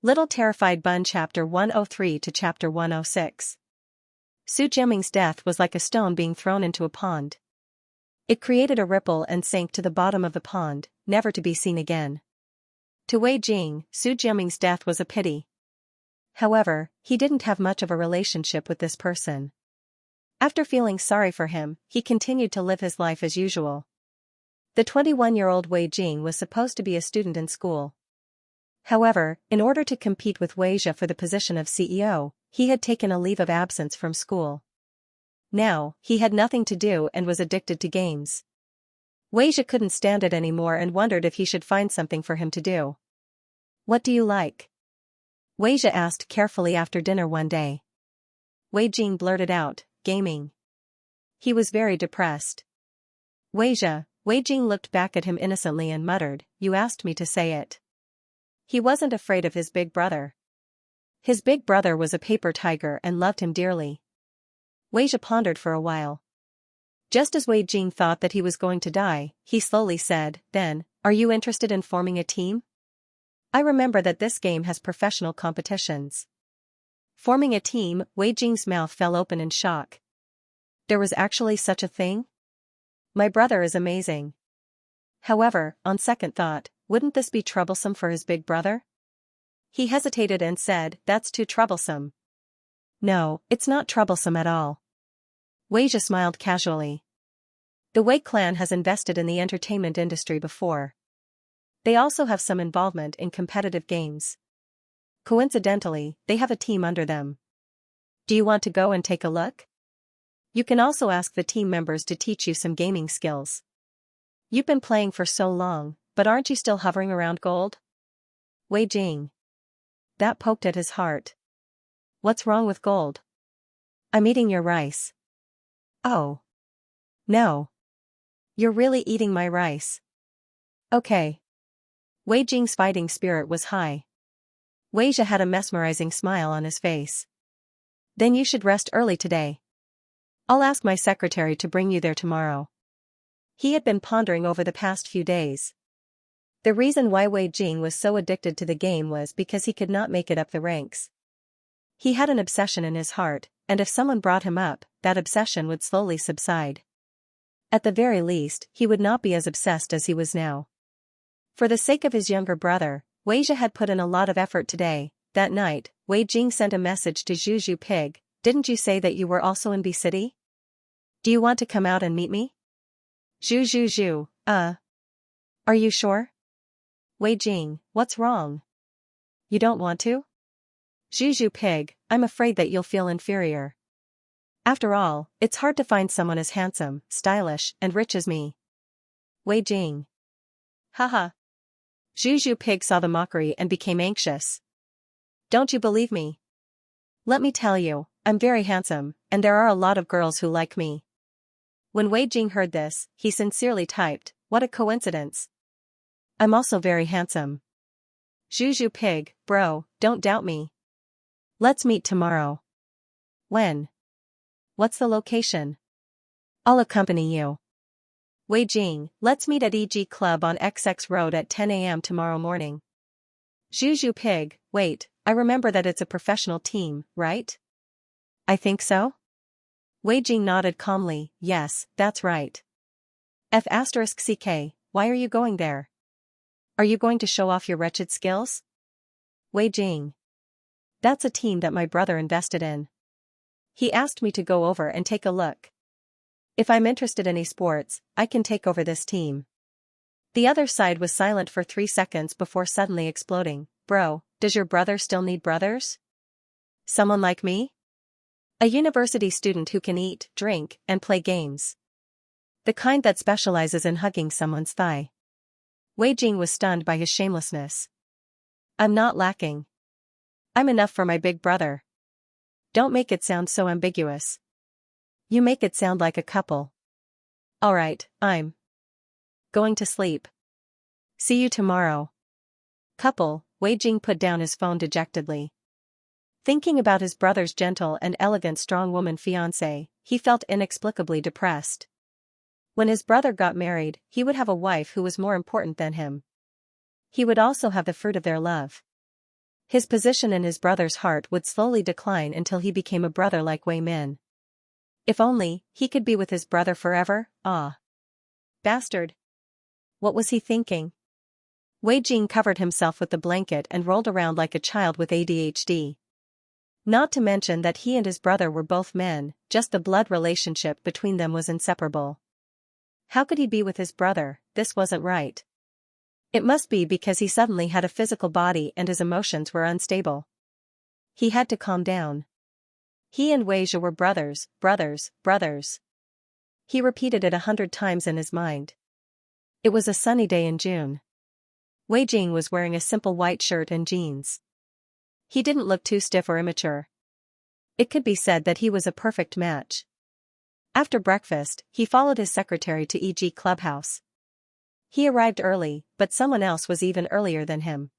Little Terrified Bun Chapter 103 to Chapter 106. Su Jiaming's death was like a stone being thrown into a pond. It created a ripple and sank to the bottom of the pond, never to be seen again. To Wei Jing, Su Jiaming's death was a pity. However, he didn't have much of a relationship with this person. After feeling sorry for him, he continued to live his life as usual. The 21-year-old Wei Jing was supposed to be a student in school. However, in order to compete with Xianxia for the position of CEO, he had taken a leave of absence from school. Now, he had nothing to do and was addicted to games. Xianxia couldn't stand it anymore and wondered if he should find something for him to do. "What do you like?" Xianxia asked carefully after dinner one day. Wei Jing blurted out, "Gaming." He was very depressed. Wei Jing looked back at him innocently and muttered, "You asked me to say it." He wasn't afraid of his big brother. His big brother was a paper tiger and loved him dearly. Xianxia pondered for a while. Just as Wei Jing thought that he was going to die, he slowly said, "Then, are you interested in forming a team? I remember that this game has professional competitions." Forming a team, Wei Jing's mouth fell open in shock. There was actually such a thing? My brother is amazing. However, on second thought, wouldn't this be troublesome for his big brother? He hesitated and said, "That's too troublesome." "No, it's not troublesome at all." Xianxia smiled casually. The Wei clan has invested in the entertainment industry before. They also have some involvement in competitive games. Coincidentally, they have a team under them. Do you want to go and take a look? You can also ask the team members to teach you some gaming skills. You've been playing for so long, but aren't you still hovering around gold? Wei Jing. That poked at his heart. What's wrong with gold? I'm eating your rice. Oh. No. You're really eating my rice. Okay. Wei Jing's fighting spirit was high. Xianxia had a mesmerizing smile on his face. Then you should rest early today. I'll ask my secretary to bring you there tomorrow. He had been pondering over the past few days. The reason why Wei Jing was so addicted to the game was because he could not make it up the ranks. He had an obsession in his heart, and if someone brought him up, that obsession would slowly subside. At the very least, he would not be as obsessed as he was now. For the sake of his younger brother, Xianxia had put in a lot of effort today. That night, Wei Jing sent a message to Zhu Pig, "Didn't you say that you were also in B City? Do you want to come out and meet me?" Zhu. Are you sure? Wei Jing, what's wrong? You don't want to? Zhu Pig, I'm afraid that you'll feel inferior. After all, it's hard to find someone as handsome, stylish, and rich as me. Wei Jing. Haha. Zhu Pig saw the mockery and became anxious. Don't you believe me? Let me tell you, I'm very handsome, and there are a lot of girls who like me. When Wei Jing heard this, he sincerely typed, "What a coincidence. I'm also very handsome." Zhu Pig, bro, don't doubt me. Let's meet tomorrow. When? What's the location? I'll accompany you. Wei Jing, let's meet at EG Club on XX Road at 10 a.m. tomorrow morning. Zhu Pig, wait, I remember that it's a professional team, right? I think so? Wei Jing nodded calmly, yes, that's right. F*CK, why are you going there? Are you going to show off your wretched skills? Wei Jing. That's a team that my brother invested in. He asked me to go over and take a look. If I'm interested in esports, I can take over this team. The other side was silent for 3 seconds before suddenly exploding. Bro, does your brother still need brothers? Someone like me? A university student who can eat, drink, and play games. The kind that specializes in hugging someone's thigh. Wei Jing was stunned by his shamelessness. I'm not lacking. I'm enough for my big brother. Don't make it sound so ambiguous. You make it sound like a couple. Alright, I'm going to sleep. See you tomorrow. Couple, Wei Jing put down his phone dejectedly. Thinking about his brother's gentle and elegant strong woman fiancée, he felt inexplicably depressed. When his brother got married, he would have a wife who was more important than him. He would also have the fruit of their love. His position in his brother's heart would slowly decline until he became a brother like Wei Min. If only he could be with his brother forever. Ah. Bastard. What was he thinking? Wei Jing covered himself with the blanket and rolled around like a child with ADHD. Not to mention that he and his brother were both men, just the blood relationship between them was inseparable. How could he be with his brother? This wasn't right. It must be because he suddenly had a physical body and his emotions were unstable. He had to calm down. He and Wei Zhi were brothers, brothers, brothers. He repeated it 100 times in his mind. It was a sunny day in June. Wei Jing was wearing a simple white shirt and jeans. He didn't look too stiff or immature. It could be said that he was a perfect match. After breakfast, he followed his secretary to E.G. Clubhouse. He arrived early, but someone else was even earlier than him.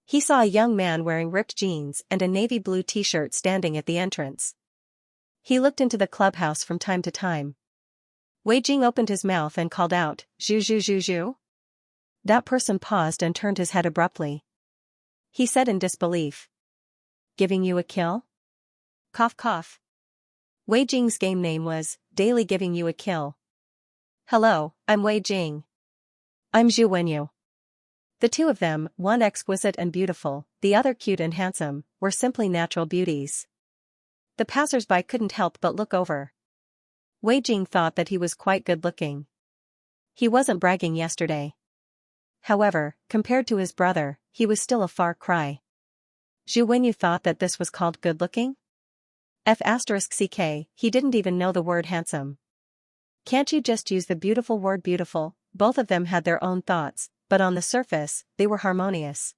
He saw a young man wearing ripped jeans and a navy blue t-shirt standing at the entrance. He looked into the clubhouse from time to time. Wei Jing opened his mouth and called out, "Zhu zhu zhu zhu?" That person paused and turned his head abruptly. He said in disbelief. "Giving you a kill?" Cough cough. Wei Jing's game name was, Daily Giving You a Kill. "Hello, I'm Wei Jing." "I'm Zhu Wenyu." The two of them, one exquisite and beautiful, the other cute and handsome, were simply natural beauties. The passers-by couldn't help but look over. Wei Jing thought that he was quite good-looking. He wasn't bragging yesterday. However, compared to his brother, he was still a far cry. Zhu Wenyu thought that this was called good-looking? *CK, he didn't even know the word handsome. Can't you just use the beautiful word beautiful? Both of them had their own thoughts, but on the surface, they were harmonious.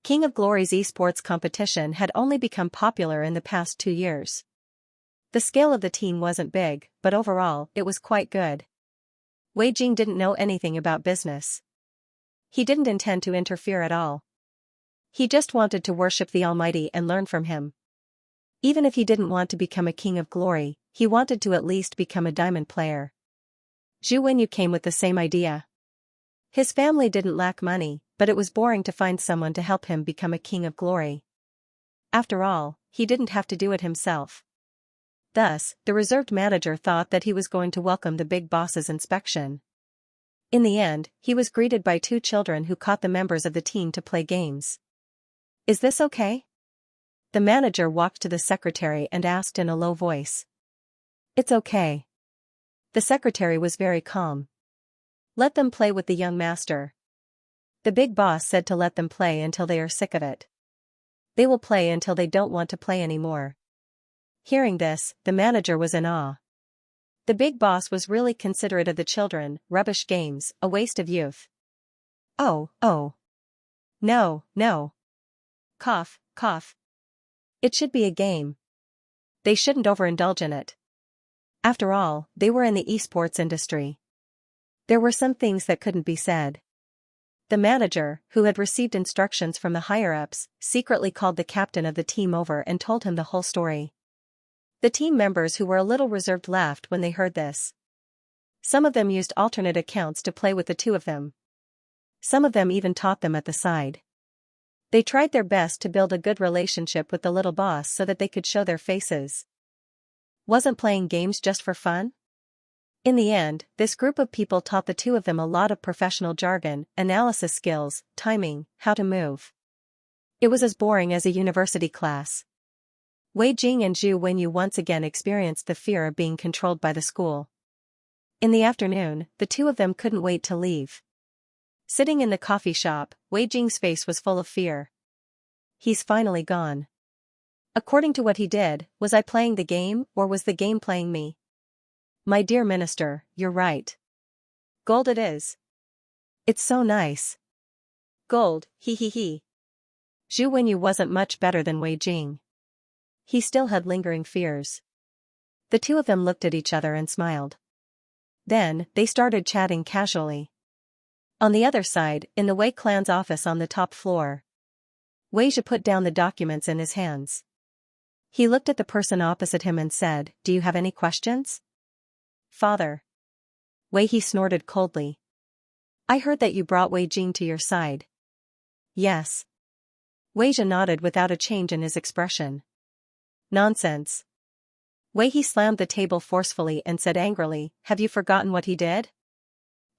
King of Glory's esports competition had only become popular in the past 2 years. The scale of the team wasn't big, but overall, it was quite good. Wei Jing didn't know anything about business. He didn't intend to interfere at all. He just wanted to worship the Almighty and learn from him. Even if he didn't want to become a King of Glory, he wanted to at least become a diamond player. Zhu Wenyu came with the same idea. His family didn't lack money, but it was boring to find someone to help him become a King of Glory. After all, he didn't have to do it himself. Thus, the reserved manager thought that he was going to welcome the big boss's inspection. In the end, he was greeted by 2 children who caught the members of the team to play games. "Is this okay?" The manager walked to the secretary and asked in a low voice. "It's okay." The secretary was very calm. "Let them play with the young master." The big boss said to let them play until they are sick of it. They will play until they don't want to play anymore. Hearing this, the manager was in awe. The big boss was really considerate of the children. Rubbish games, a waste of youth. Oh. No, no. Cough, cough. It should be a game. They shouldn't overindulge in it. After all, they were in the esports industry. There were some things that couldn't be said. The manager, who had received instructions from the higher-ups, secretly called the captain of the team over and told him the whole story. The team members who were a little reserved laughed when they heard this. Some of them used alternate accounts to play with the two of them. Some of them even taught them at the side. They tried their best to build a good relationship with the little boss so that they could show their faces. Wasn't playing games just for fun? In the end, this group of people taught the two of them a lot of professional jargon, analysis skills, timing, how to move. It was as boring as a university class. Wei Jing and Zhu Wenyu once again experienced the fear of being controlled by the school. In the afternoon, the two of them couldn't wait to leave. Sitting in the coffee shop, Wei Jing's face was full of fear. He's finally gone. According to what he did, was I playing the game or was the game playing me? My dear minister, you're right. Gold it is. It's so nice. Gold, he. Zhu Wenyu wasn't much better than Wei Jing. He still had lingering fears. The two of them looked at each other and smiled. Then, they started chatting casually. On the other side, in the Wei clan's office on the top floor, Wei Zhi put down the documents in his hands. He looked at the person opposite him and said, "Do you have any questions?" "Father." Wei He snorted coldly. "I heard that you brought Wei Jing to your side." "Yes." Wei Zhi nodded without a change in his expression. Nonsense. Wei He slammed the table forcefully and said angrily, have you forgotten what he did?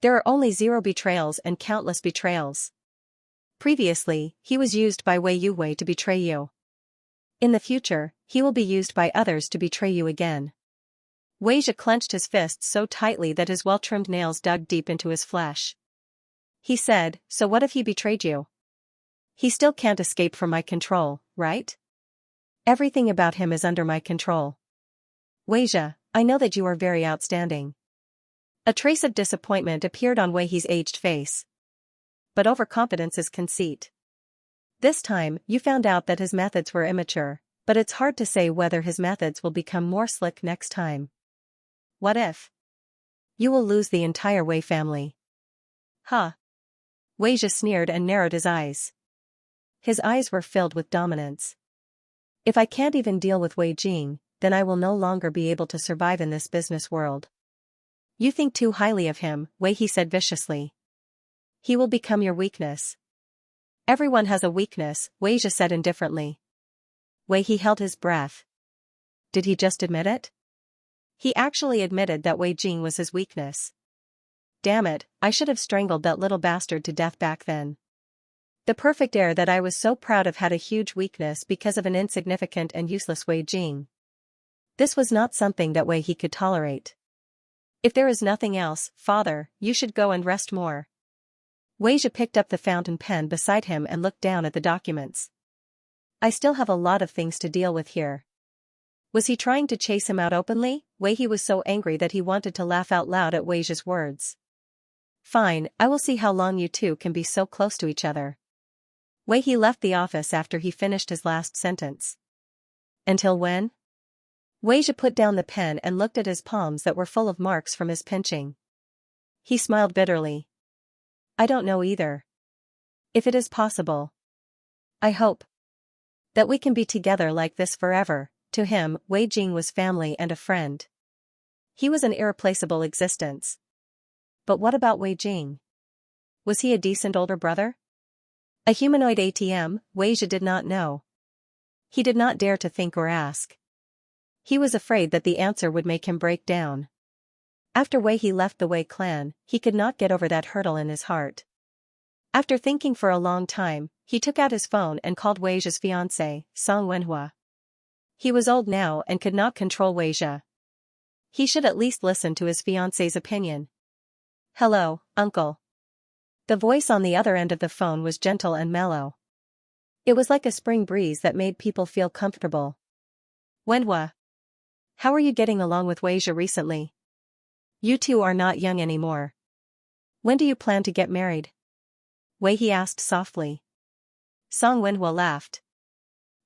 There are only 0 betrayals and countless betrayals. Previously, he was used by Wei Yuwei to betray you. In the future, he will be used by others to betray you again. Wei Zhi clenched his fists so tightly that his well-trimmed nails dug deep into his flesh. He said, so what if he betrayed you? He still can't escape from my control, right? Everything about him is under my control. Wei Zhi, I know that you are very outstanding. A trace of disappointment appeared on Wei He's aged face. But overconfidence is conceit. This time, you found out that his methods were immature, but it's hard to say whether his methods will become more slick next time. What if? You will lose the entire Wei family. Huh? Wei Zhi sneered and narrowed his eyes. His eyes were filled with dominance. If I can't even deal with Wei Jing, then I will no longer be able to survive in this business world. You think too highly of him, Wei He said viciously. He will become your weakness. Everyone has a weakness, Wei Zhi said indifferently. Wei He held his breath. Did he just admit it? He actually admitted that Wei Jing was his weakness. Damn it, I should have strangled that little bastard to death back then. The perfect heir that I was so proud of had a huge weakness because of an insignificant and useless Wei Jing. This was not something that Wei He could tolerate. If there is nothing else, father, you should go and rest more. Wei Zhi picked up the fountain pen beside him and looked down at the documents. I still have a lot of things to deal with here. Was he trying to chase him out openly? Wei He was so angry that he wanted to laugh out loud at Wei Zhi's words. Fine, I will see how long you two can be so close to each other. Wei He left the office after he finished his last sentence. Until when? Wei Zhi put down the pen and looked at his palms that were full of marks from his pinching. He smiled bitterly. I don't know either. If it is possible. I hope that we can be together like this forever. To him, Wei Jing was family and a friend. He was an irreplaceable existence. But what about Wei Jing? Was he a decent older brother? A humanoid ATM, Wei Zhi did not know. He did not dare to think or ask. He was afraid that the answer would make him break down. After Wei He left the Wei clan, he could not get over that hurdle in his heart. After thinking for a long time, he took out his phone and called Wei Zhi's fiancée, Song Wenhua. He was old now and could not control Wei Zhi. He should at least listen to his fiancée's opinion. Hello, uncle. The voice on the other end of the phone was gentle and mellow. It was like a spring breeze that made people feel comfortable. Wenhua. How are you getting along with Wei Zhi recently? You two are not young anymore. When do you plan to get married? Wei He asked softly. Song Wenhua laughed.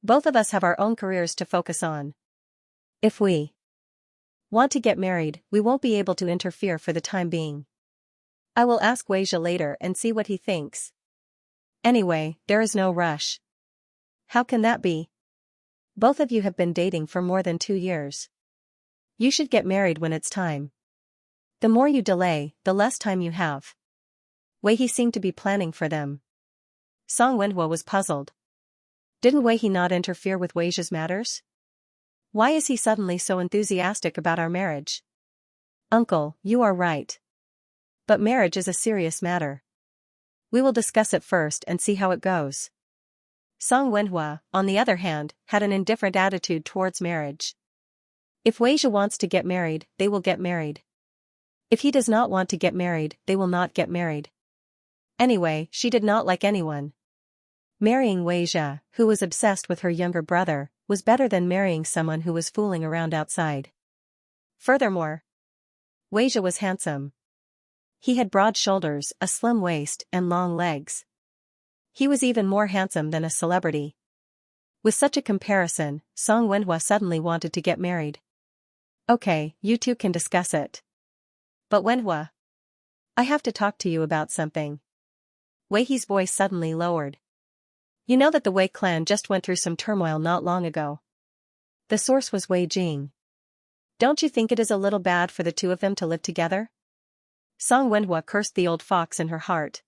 Both of us have our own careers to focus on. If we want to get married, we won't be able to interfere for the time being. I will ask Wei Zhi later and see what he thinks. Anyway, there is no rush. How can that be? Both of you have been dating for more than 2 years. You should get married when it's time. The more you delay, the less time you have. Wei He seemed to be planning for them. Song Wenhua was puzzled. Didn't Wei He not interfere with Wei Zhi's matters? Why is he suddenly so enthusiastic about our marriage? Uncle, you are right. But marriage is a serious matter. We will discuss it first and see how it goes. Song Wenhua, on the other hand, had an indifferent attitude towards marriage. If Wei Zhi wants to get married, they will get married. If he does not want to get married, they will not get married. Anyway, she did not like anyone. Marrying Wei Zhi, who was obsessed with her younger brother, was better than marrying someone who was fooling around outside. Furthermore, Wei Zhi was handsome. He had broad shoulders, a slim waist, and long legs. He was even more handsome than a celebrity. With such a comparison, Song Wenhua suddenly wanted to get married. Okay, you two can discuss it. But Wenhua, I have to talk to you about something. Wei He's voice suddenly lowered. You know that the Wei clan just went through some turmoil not long ago. The source was Wei Jing. Don't you think it is a little bad for the two of them to live together? Song Wenhua cursed the old fox in her heart.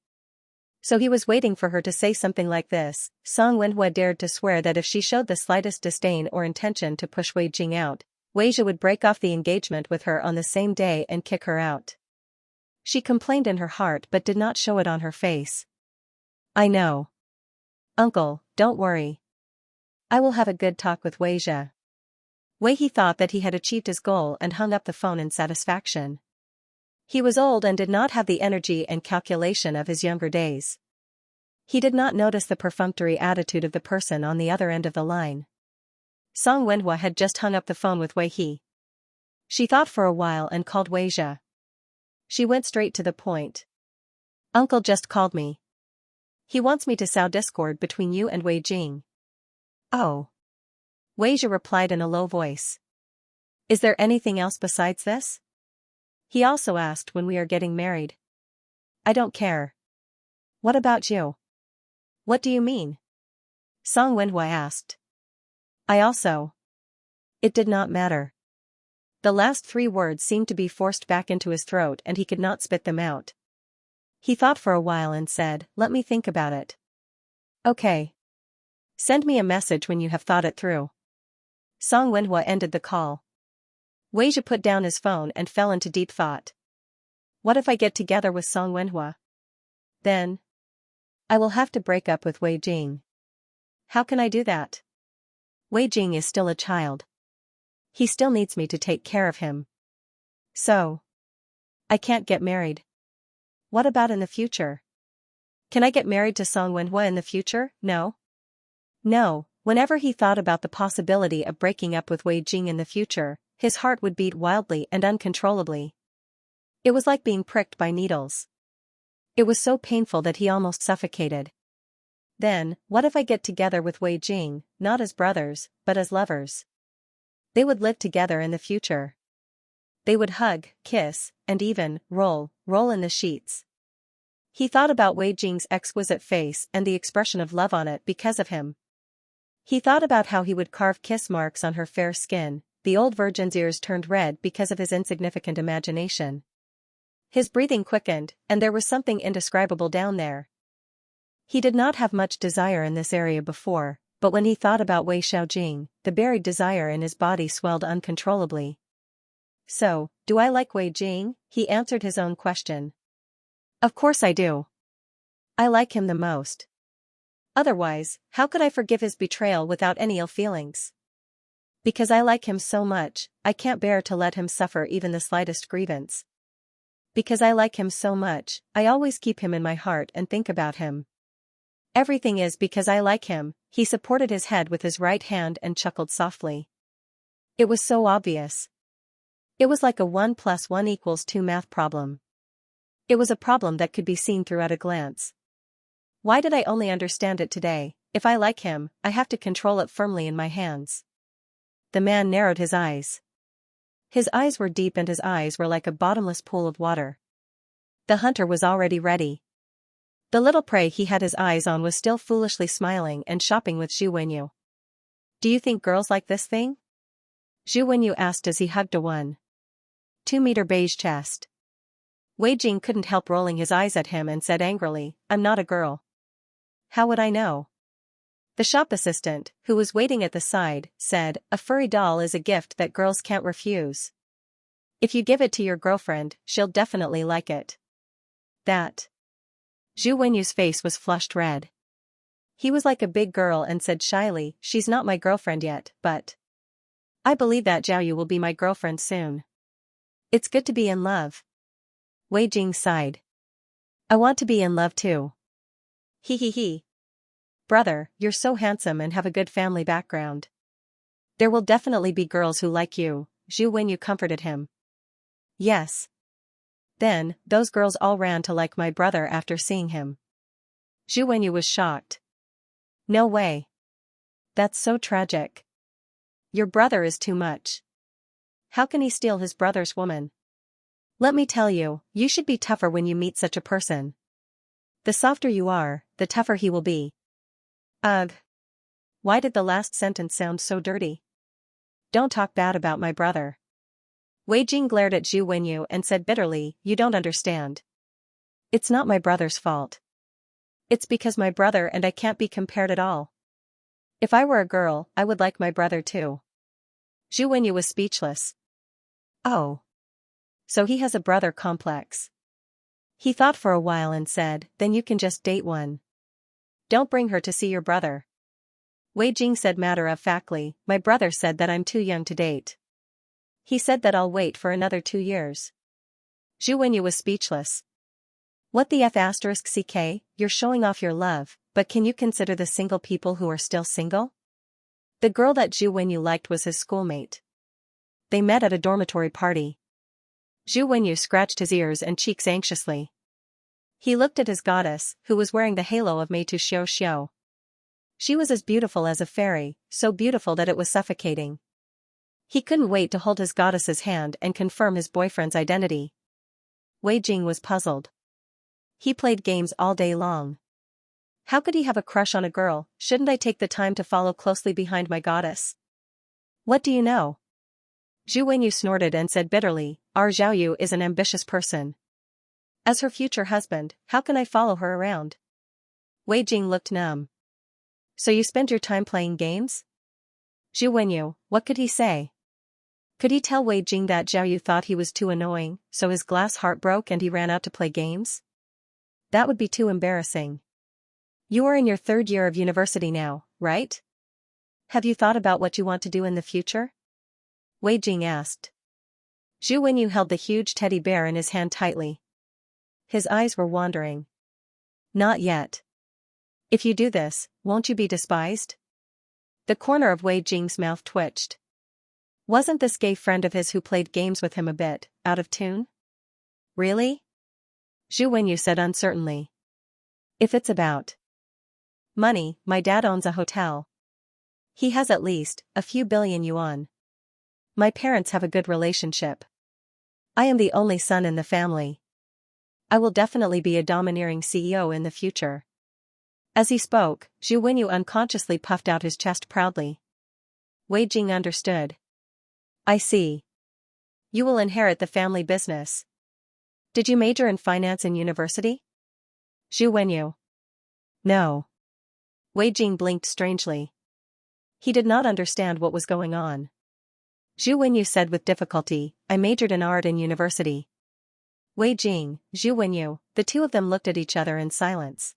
So he was waiting for her to say something like this. Song Wenhua dared to swear that if she showed the slightest disdain or intention to push Wei Jing out, Wei Zhi would break off the engagement with her on the same day and kick her out. She complained in her heart but did not show it on her face. I know. Uncle, don't worry. I will have a good talk with Wei Zhi. Wei He thought that he had achieved his goal and hung up the phone in satisfaction. He was old and did not have the energy and calculation of his younger days. He did not notice the perfunctory attitude of the person on the other end of the line. Song Wenhua had just hung up the phone with Wei He. She thought for a while and called Wei Zhi. She went straight to the point. Uncle just called me. He wants me to sow discord between you and Wei Jing. Oh. Wei Zhi replied in a low voice. Is there anything else besides this? He also asked when we are getting married. I don't care. What about you? What do you mean? Song Wenhua asked. I also. It did not matter. The last 3 words seemed to be forced back into his throat and he could not spit them out. He thought for a while and said, let me think about it. Okay. Send me a message when you have thought it through. Song Wenhua ended the call. Wei Zhi put down his phone and fell into deep thought. What if I get together with Song Wenhua? Then I will have to break up with Wei Jing. How can I do that? Wei Jing is still a child. He still needs me to take care of him. So I can't get married. What about in the future? Can I get married to Song Wenhua in the future? No. No, whenever he thought about the possibility of breaking up with Wei Jing in the future, his heart would beat wildly and uncontrollably. It was like being pricked by needles. It was so painful that he almost suffocated. Then, what if I get together with Wei Jing, not as brothers, but as lovers? They would live together in the future. They would hug, kiss, and even roll in the sheets. He thought about Wei Jing's exquisite face and the expression of love on it because of him. He thought about how he would carve kiss marks on her fair skin. The old virgin's ears turned red because of his insignificant imagination. His breathing quickened, and there was something indescribable down there. He did not have much desire in this area before, but when he thought about Wei Xiaojing, the buried desire in his body swelled uncontrollably. So, do I like Wei Jing? He answered his own question. Of course I do. I like him the most. Otherwise, how could I forgive his betrayal without any ill feelings? Because I like him so much, I can't bear to let him suffer even the slightest grievance. Because I like him so much, I always keep him in my heart and think about him. Everything is because I like him. He supported his head with his right hand and chuckled softly. It was so obvious. It was like a 1 + 1 = 2 math problem. It was a problem that could be seen through at a glance. Why did I only understand it today? If I like him, I have to control it firmly in my hands. The man narrowed his eyes. His eyes were deep and his eyes were like a bottomless pool of water. The hunter was already ready. The little prey he had his eyes on was still foolishly smiling and shopping with Zhu Wenyu. Do you think girls like this thing? Zhu Wenyu asked as he hugged a 1.2-meter beige chest. Wei Jing couldn't help rolling his eyes at him and said angrily, I'm not a girl. How would I know? The shop assistant, who was waiting at the side, said, a furry doll is a gift that girls can't refuse. If you give it to your girlfriend, she'll definitely like it. That. Zhu Wenyu's face was flushed red. He was like a big girl and said shyly, she's not my girlfriend yet, but I believe that Zhao Yu will be my girlfriend soon. It's good to be in love. Wei Jing sighed. I want to be in love too. He. Brother, you're so handsome and have a good family background. There will definitely be girls who like you, Zhu Wenyu comforted him. Yes. Then, those girls all ran to like my brother after seeing him. Zhu Wenyu was shocked. No way. That's so tragic. Your brother is too much. How can he steal his brother's woman? Let me tell you, you should be tougher when you meet such a person. The softer you are, the tougher he will be. Ugh. Why did the last sentence sound so dirty? Don't talk bad about my brother. Wei Jing glared at Zhu Wenyu and said bitterly, you don't understand. It's not my brother's fault. It's because my brother and I can't be compared at all. If I were a girl, I would like my brother too. Zhu Wenyu was speechless. Oh. So he has a brother complex. He thought for a while and said, then you can just date one. Don't bring her to see your brother. Wei Jing said matter-of-factly, my brother said that I'm too young to date. He said that I'll wait for another 2 years. Zhu Wenyu was speechless. What the f***ck, you're showing off your love, but can you consider the single people who are still single? The girl that Zhu Wenyu liked was his schoolmate. They met at a dormitory party. Zhu Wenyu scratched his ears and cheeks anxiously. He looked at his goddess, who was wearing the halo of Meitu Xiao Xiao. She was as beautiful as a fairy, so beautiful that it was suffocating. He couldn't wait to hold his goddess's hand and confirm his boyfriend's identity. Wei Jing was puzzled. He played games all day long. How could he have a crush on a girl? Shouldn't I take the time to follow closely behind my goddess? What do you know? Zhu Wenyu snorted and said bitterly, our Xiaoyu is an ambitious person. As her future husband, how can I follow her around? Wei Jing looked numb. So you spend your time playing games? Zhu Wenyu, what could he say? Could he tell Wei Jing that Xiaoyu thought he was too annoying, so his glass heart broke and he ran out to play games? That would be too embarrassing. You are in your 3rd year of university now, right? Have you thought about what you want to do in the future? Wei Jing asked. Zhu Wenyu held the huge teddy bear in his hand tightly. His eyes were wandering. Not yet. If you do this, won't you be despised? The corner of Wei Jing's mouth twitched. Wasn't this gay friend of his who played games with him a bit out of tune? Really? Zhu Wenyu said uncertainly. If it's about money, my dad owns a hotel. He has at least a few billion yuan. My parents have a good relationship. I am the only son in the family. I will definitely be a domineering CEO in the future. As he spoke, Zhu Wenyu unconsciously puffed out his chest proudly. Wei Jing understood. I see. You will inherit the family business. Did you major in finance in university? Zhu Wenyu. No. Wei Jing blinked strangely. He did not understand what was going on. Zhu Wenyu said with difficulty, I majored in art in university. Wei Jing, Zhu Wenyu, the two of them looked at each other in silence.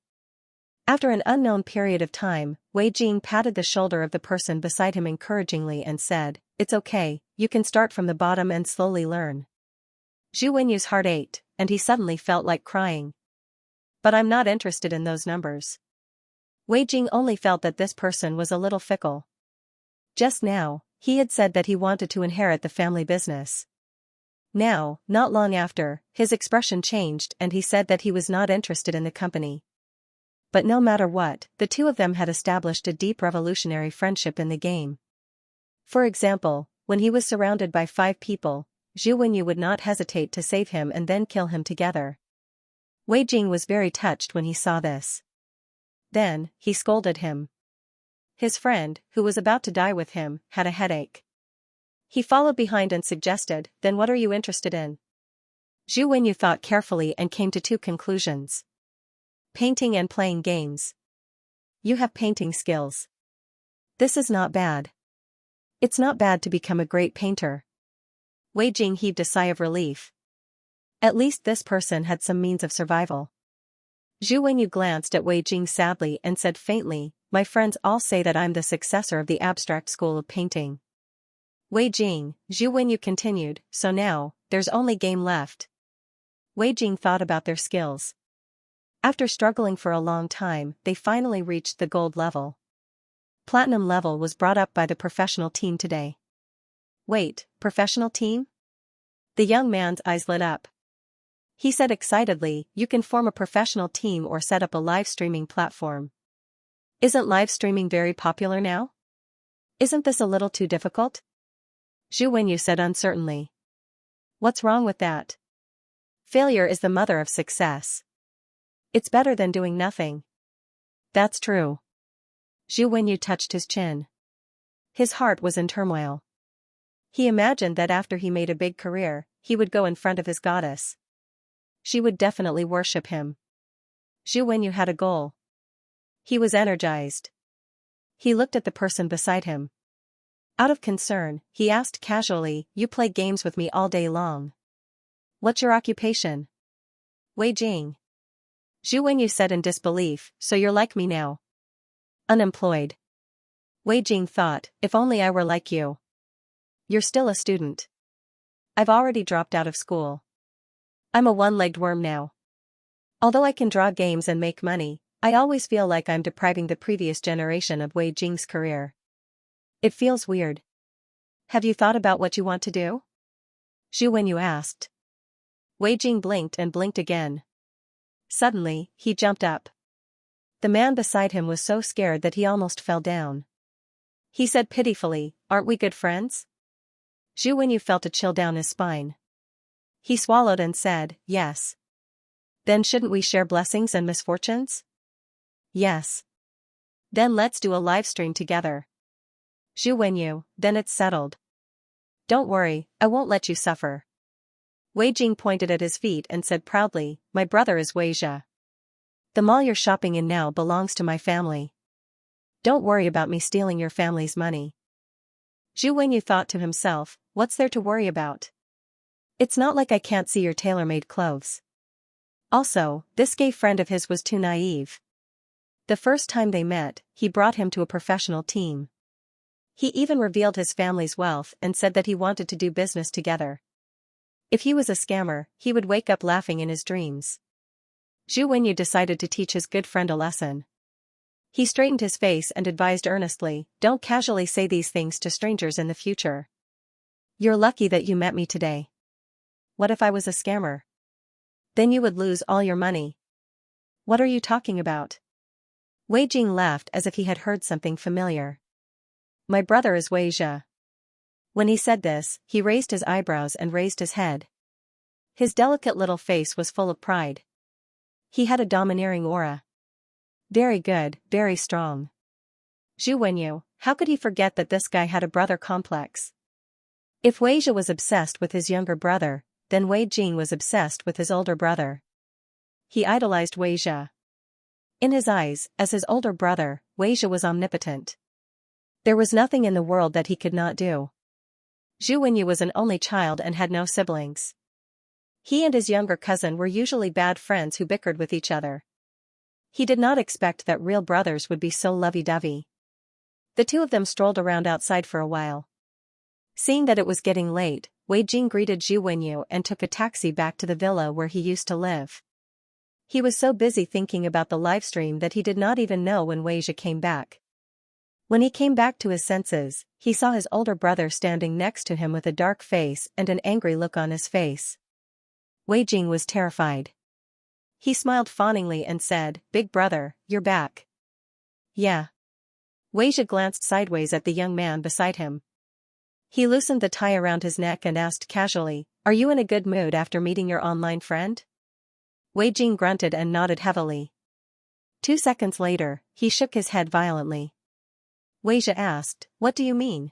After an unknown period of time, Wei Jing patted the shoulder of the person beside him encouragingly and said, it's okay, you can start from the bottom and slowly learn. Zhu Wenyu's heart ached, and he suddenly felt like crying. But I'm not interested in those numbers. Wei Jing only felt that this person was a little fickle. Just now, he had said that he wanted to inherit the family business. Now, not long after, his expression changed and he said that he was not interested in the company. But no matter what, the two of them had established a deep revolutionary friendship in the game. For example, when he was surrounded by 5 people, Zhu Wenyu would not hesitate to save him and then kill him together. Wei Jing was very touched when he saw this. Then, he scolded him. His friend, who was about to die with him, had a headache. He followed behind and suggested, then what are you interested in? Zhu Wenyu thought carefully and came to 2 conclusions. Painting and playing games. You have painting skills. This is not bad. It's not bad to become a great painter. Wei Jing heaved a sigh of relief. At least this person had some means of survival. Zhu Wenyu glanced at Wei Jing sadly and said faintly, my friends all say that I'm the successor of the abstract school of painting. Wei Jing, Zhu Wenyu continued, so now, there's only game left. Wei Jing thought about their skills. After struggling for a long time, they finally reached the gold level. Platinum level was brought up by the professional team today. Wait, professional team? The young man's eyes lit up. He said excitedly, you can form a professional team or set up a live streaming platform. Isn't live streaming very popular now? Isn't this a little too difficult? Zhu Wenyu said uncertainly. What's wrong with that? Failure is the mother of success. It's better than doing nothing. That's true. Zhu Wenyu touched his chin. His heart was in turmoil. He imagined that after he made a big career, he would go in front of his goddess. She would definitely worship him. Zhu Wenyu had a goal. He was energized. He looked at the person beside him. Out of concern, he asked casually, "You play games with me all day long. What's your occupation?" "Wei Jing." Zhu Wenyu said in disbelief, "So you're like me now?" "Unemployed." Wei Jing thought, "If only I were like you." "You're still a student." "I've already dropped out of school. I'm a one-legged worm now. Although I can draw games and make money, I always feel like I'm depriving the previous generation of Wei Jing's career. It feels weird." "Have you thought about what you want to do?" Zhu Wenyu asked. Wei Jing blinked and blinked again. Suddenly, he jumped up. The man beside him was so scared that he almost fell down. He said pitifully, "Aren't we good friends?" Zhu Wenyu felt a chill down his spine. He swallowed and said, "Yes." "Then shouldn't we share blessings and misfortunes?" "Yes." "Then let's do a live stream together." Zhu Wenyu, "Then it's settled." "Don't worry, I won't let you suffer." Wei Jing pointed at his feet and said proudly, "My brother is Wei Jia. The mall you're shopping in now belongs to my family. Don't worry about me stealing your family's money." Zhu Wenyu thought to himself, "What's there to worry about? It's not like I can't see your tailor-made clothes." Also, this gay friend of his was too naive. The first time they met, he brought him to a professional team. He even revealed his family's wealth and said that he wanted to do business together. If he was a scammer, he would wake up laughing in his dreams. Zhu Wenyu decided to teach his good friend a lesson. He straightened his face and advised earnestly, "Don't casually say these things to strangers in the future. You're lucky that you met me today. What if I was a scammer? Then you would lose all your money." "What are you talking about?" Wei Jing laughed as if he had heard something familiar. "My brother is Wei Jia." When he said this, he raised his eyebrows and raised his head. His delicate little face was full of pride. He had a domineering aura. Very good, very strong. Zhu Wenyu, how could he forget that this guy had a brother complex? If Wei Jia was obsessed with his younger brother, then Wei Jing was obsessed with his older brother. He idolized Wei Jia. In his eyes, as his older brother, Wei Jia was omnipotent. There was nothing in the world that he could not do. Zhu Wenyu was an only child and had no siblings. He and his younger cousin were usually bad friends who bickered with each other. He did not expect that real brothers would be so lovey-dovey. The two of them strolled around outside for a while. Seeing that it was getting late, Wei Jing greeted Zhu Wenyu and took a taxi back to the villa where he used to live. He was so busy thinking about the livestream that he did not even know when Wei Jia came back. When he came back to his senses, he saw his older brother standing next to him with a dark face and an angry look on his face. Wei Jing was terrified. He smiled fawningly and said, "Big brother, you're back." "Yeah." Wei Jia glanced sideways at the young man beside him. He loosened the tie around his neck and asked casually, "Are you in a good mood after meeting your online friend?" Wei Jing grunted and nodded heavily. 2 seconds later, he shook his head violently. Wei Jia asked, "What do you mean?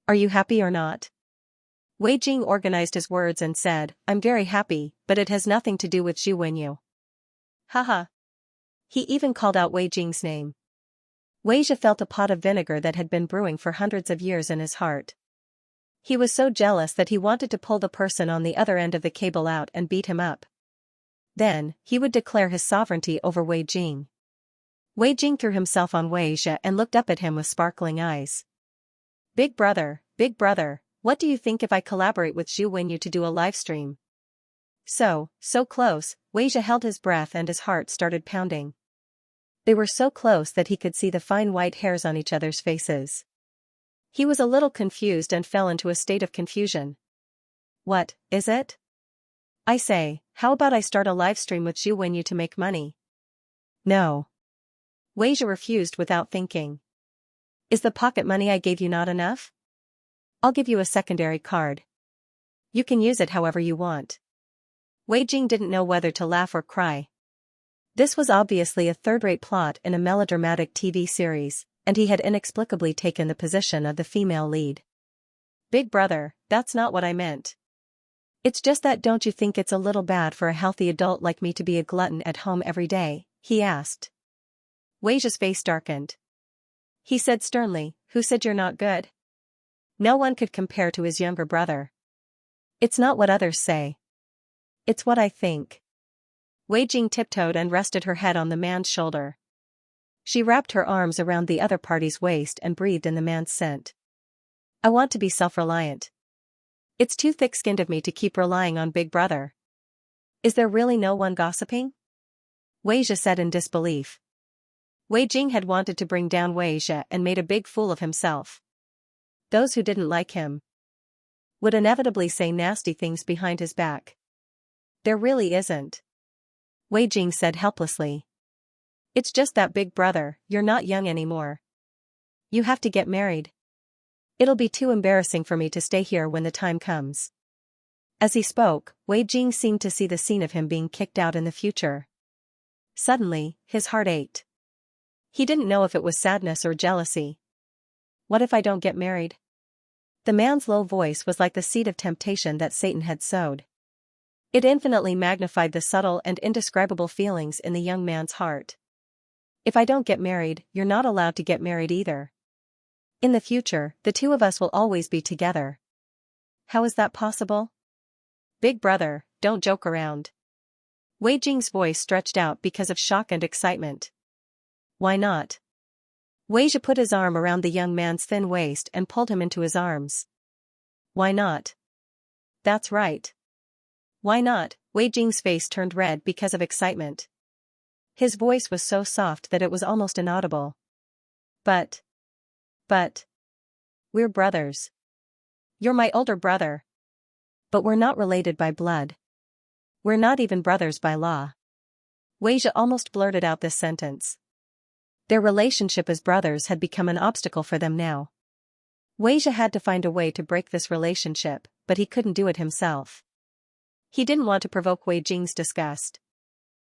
Are you happy or not?" Wei Jing organized his words and said, "I'm very happy, but it has nothing to do with Zhu Wenyu." Haha. He even called out Wei Jing's name. Wei Jia felt a pot of vinegar that had been brewing for hundreds of years in his heart. He was so jealous that he wanted to pull the person on the other end of the cable out and beat him up. Then, he would declare his sovereignty over Wei Jing. Wei Jing threw himself on Wei Jia and looked up at him with sparkling eyes. Big brother, what do you think if I collaborate with Zhu Wenyu to do a livestream?" So close, Wei Jia held his breath and his heart started pounding. They were so close that he could see the fine white hairs on each other's faces. He was a little confused and fell into a state of confusion. "What, is it? I say, how about I start a livestream with Zhu Wenyu to make money?" "No." Wei Jia refused without thinking. "Is the pocket money I gave you not enough? I'll give you a secondary card. You can use it however you want." Wei Jing didn't know whether to laugh or cry. This was obviously a third-rate plot in a melodramatic TV series, and he had inexplicably taken the position of the female lead. "Big brother, that's not what I meant. It's just that don't you think it's a little bad for a healthy adult like me to be a glutton at home every day?" he asked. Wei Zhi's face darkened. He said sternly, "Who said you're not good?" No one could compare to his younger brother. "It's not what others say. It's what I think." Wei Jing tiptoed and rested her head on the man's shoulder. She wrapped her arms around the other party's waist and breathed in the man's scent. "I want to be self-reliant. It's too thick-skinned of me to keep relying on Big Brother." "Is there really no one gossiping?" Wei Zhi said in disbelief. Wei Jing had wanted to bring down Wei Zhi and made a big fool of himself. Those who didn't like him would inevitably say nasty things behind his back. "There really isn't," Wei Jing said helplessly. "It's just that Big Brother, you're not young anymore. You have to get married. It'll be too embarrassing for me to stay here when the time comes." As he spoke, Wei Jing seemed to see the scene of him being kicked out in the future. Suddenly, his heart ached. He didn't know if it was sadness or jealousy. "What if I don't get married?" The man's low voice was like the seed of temptation that Satan had sowed. It infinitely magnified the subtle and indescribable feelings in the young man's heart. "If I don't get married, you're not allowed to get married either. In the future, the two of us will always be together." "How is that possible?" "Big Brother, don't joke around." Wei Jing's voice stretched out because of shock and excitement. "Why not?" Wei Zhi put his arm around the young man's thin waist and pulled him into his arms. "Why not?" "That's right. Why not?" Wei Jing's face turned red because of excitement. His voice was so soft that it was almost inaudible. But, we're brothers. You're my older brother. But we're not related by blood. We're not even brothers by law." Wei Zhi almost blurted out this sentence. Their relationship as brothers had become an obstacle for them now. Wei Zhi had to find a way to break this relationship, but he couldn't do it himself. He didn't want to provoke Wei Jing's disgust.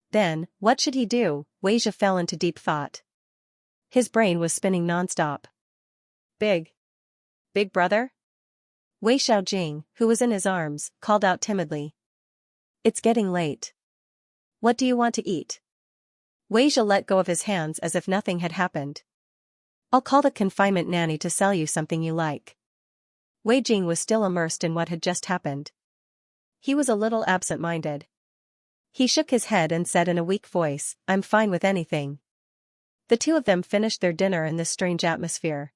Then, what should he do? Wei Zhi fell into deep thought. His brain was spinning non-stop. Big Brother?" Wei Xiaojing, who was in his arms, called out timidly. "It's getting late. What do you want to eat?" Wei Zhi let go of his hands as if nothing had happened. "I'll call the confinement nanny to sell you something you like." Wei Jing was still immersed in what had just happened. He was a little absent-minded. He shook his head and said in a weak voice, "I'm fine with anything." The two of them finished their dinner in this strange atmosphere.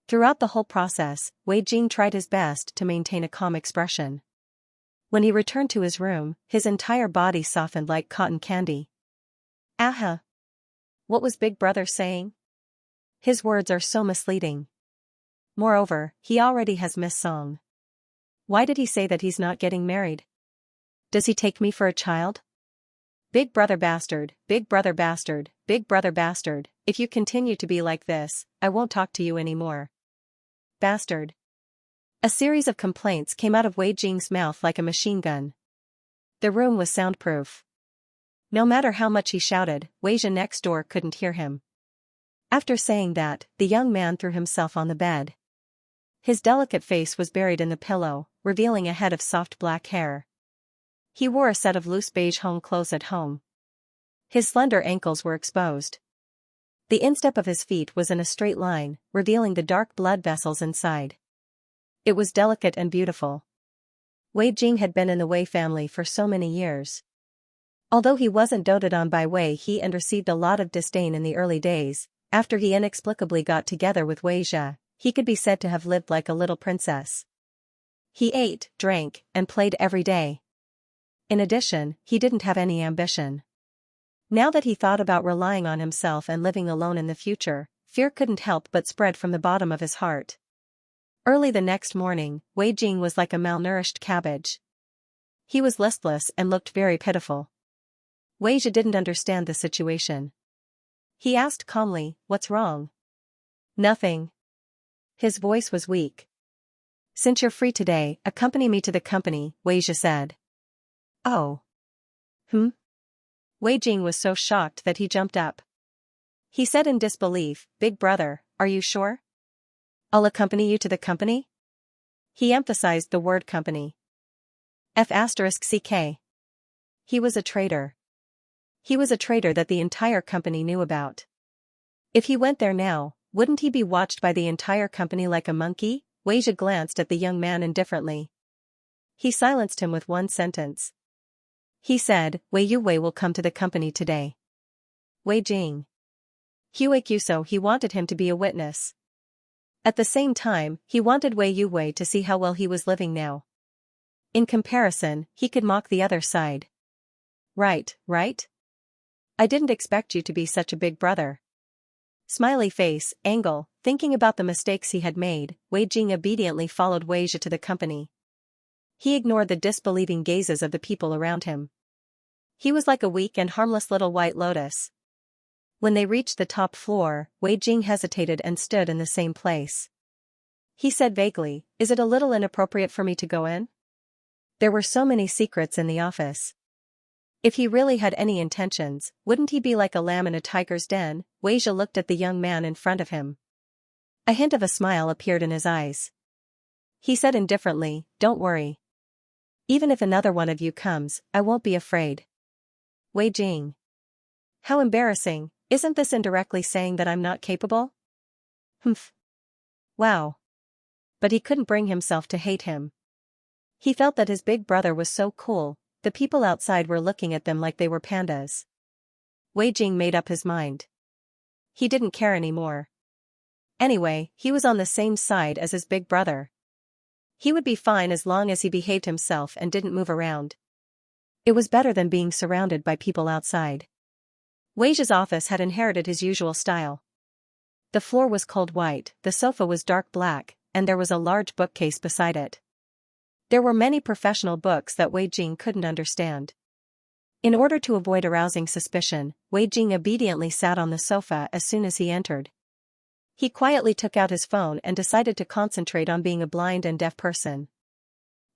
Throughout the whole process, Wei Jing tried his best to maintain a calm expression. When he returned to his room, his entire body softened like cotton candy. "Aha! What was Big Brother saying? His words are so misleading. Moreover, he already has Miss Song. Why did he say that he's not getting married? Does he take me for a child? Big Brother bastard, Big Brother bastard, Big Brother bastard, if you continue to be like this, I won't talk to you anymore. Bastard." A series of complaints came out of Wei Jing's mouth like a machine gun. The room was soundproof. No matter how much he shouted, Wei Zhi next door couldn't hear him. After saying that, the young man threw himself on the bed. His delicate face was buried in the pillow, revealing a head of soft black hair. He wore a set of loose beige home clothes at home. His slender ankles were exposed. The instep of his feet was in a straight line, revealing the dark blood vessels inside. It was delicate and beautiful. Wei Jing had been in the Wei family for so many years. Although he wasn't doted on by Wei He and received a lot of disdain in the early days, after he inexplicably got together with Wei Zhi, he could be said to have lived like a little princess. He ate, drank, and played every day. In addition, he didn't have any ambition. Now that he thought about relying on himself and living alone in the future, fear couldn't help but spread from the bottom of his heart. Early the next morning, Wei Jing was like a malnourished cabbage. He was listless and looked very pitiful. Wei Zhi didn't understand the situation. He asked calmly, "What's wrong?" "Nothing." His voice was weak. "Since you're free today, accompany me to the company," Wei Zhi said. "Oh. Wei Jing was so shocked that he jumped up. He said in disbelief, "Big Brother, are you sure? I'll accompany you to the company?" He emphasized the word company. F***ck. He was a traitor. He was a traitor that the entire company knew about. If he went there now, wouldn't he be watched by the entire company like a monkey? Weijia glanced at the young man indifferently. He silenced him with one sentence. He said, Wei Yuwei will come to the company today. Wei Jing. Huiqiuso, he wanted him to be a witness. At the same time, he wanted Wei Yuwei to see how well he was living now. In comparison, he could mock the other side. Right, right? I didn't expect you to be such a big brother. Smiley face, angle, thinking about the mistakes he had made, Wei Jing obediently followed Weijia to the company. He ignored the disbelieving gazes of the people around him. He was like a weak and harmless little white lotus. When they reached the top floor, Wei Jing hesitated and stood in the same place. He said vaguely, Is it a little inappropriate for me to go in? There were so many secrets in the office. If he really had any intentions, wouldn't he be like a lamb in a tiger's den? Weijia looked at the young man in front of him. A hint of a smile appeared in his eyes. He said indifferently, Don't worry. Even if another one of you comes, I won't be afraid. Wei Jing. How embarrassing, isn't this indirectly saying that I'm not capable? Humph. Wow. But he couldn't bring himself to hate him. He felt that his big brother was so cool, the people outside were looking at them like they were pandas. Wei Jing made up his mind. He didn't care anymore. Anyway, he was on the same side as his big brother. He would be fine as long as he behaved himself and didn't move around. It was better than being surrounded by people outside. Weijia's office had inherited his usual style. The floor was cold white, the sofa was dark black, and there was a large bookcase beside it. There were many professional books that Wei Jing couldn't understand. In order to avoid arousing suspicion, Wei Jing obediently sat on the sofa as soon as he entered. He quietly took out his phone and decided to concentrate on being a blind and deaf person.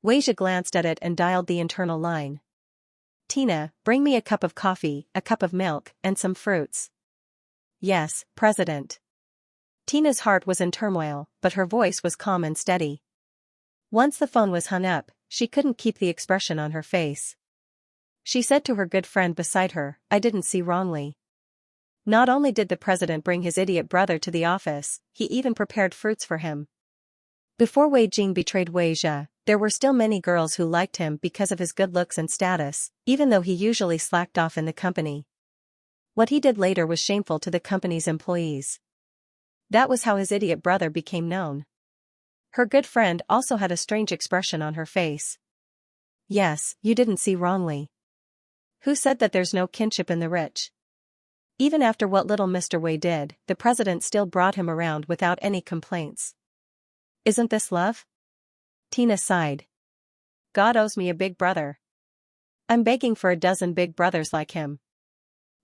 Weijia glanced at it and dialed the internal line. Tina, bring me a cup of coffee, a cup of milk, and some fruits. Yes, President. Tina's heart was in turmoil, but her voice was calm and steady. Once the phone was hung up, she couldn't keep the expression on her face. She said to her good friend beside her, I didn't see wrongly. Not only did the president bring his idiot brother to the office, he even prepared fruits for him. Before Wei Jing betrayed Weijia, there were still many girls who liked him because of his good looks and status, even though he usually slacked off in the company. What he did later was shameful to the company's employees. That was how his idiot brother became known. Her good friend also had a strange expression on her face. Yes, you didn't see wrongly. Who said that there's no kinship in the rich? Even after what little Mr. Wei did, the president still brought him around without any complaints. Isn't this love? Tina sighed. God owes me a big brother. I'm begging for a dozen big brothers like him.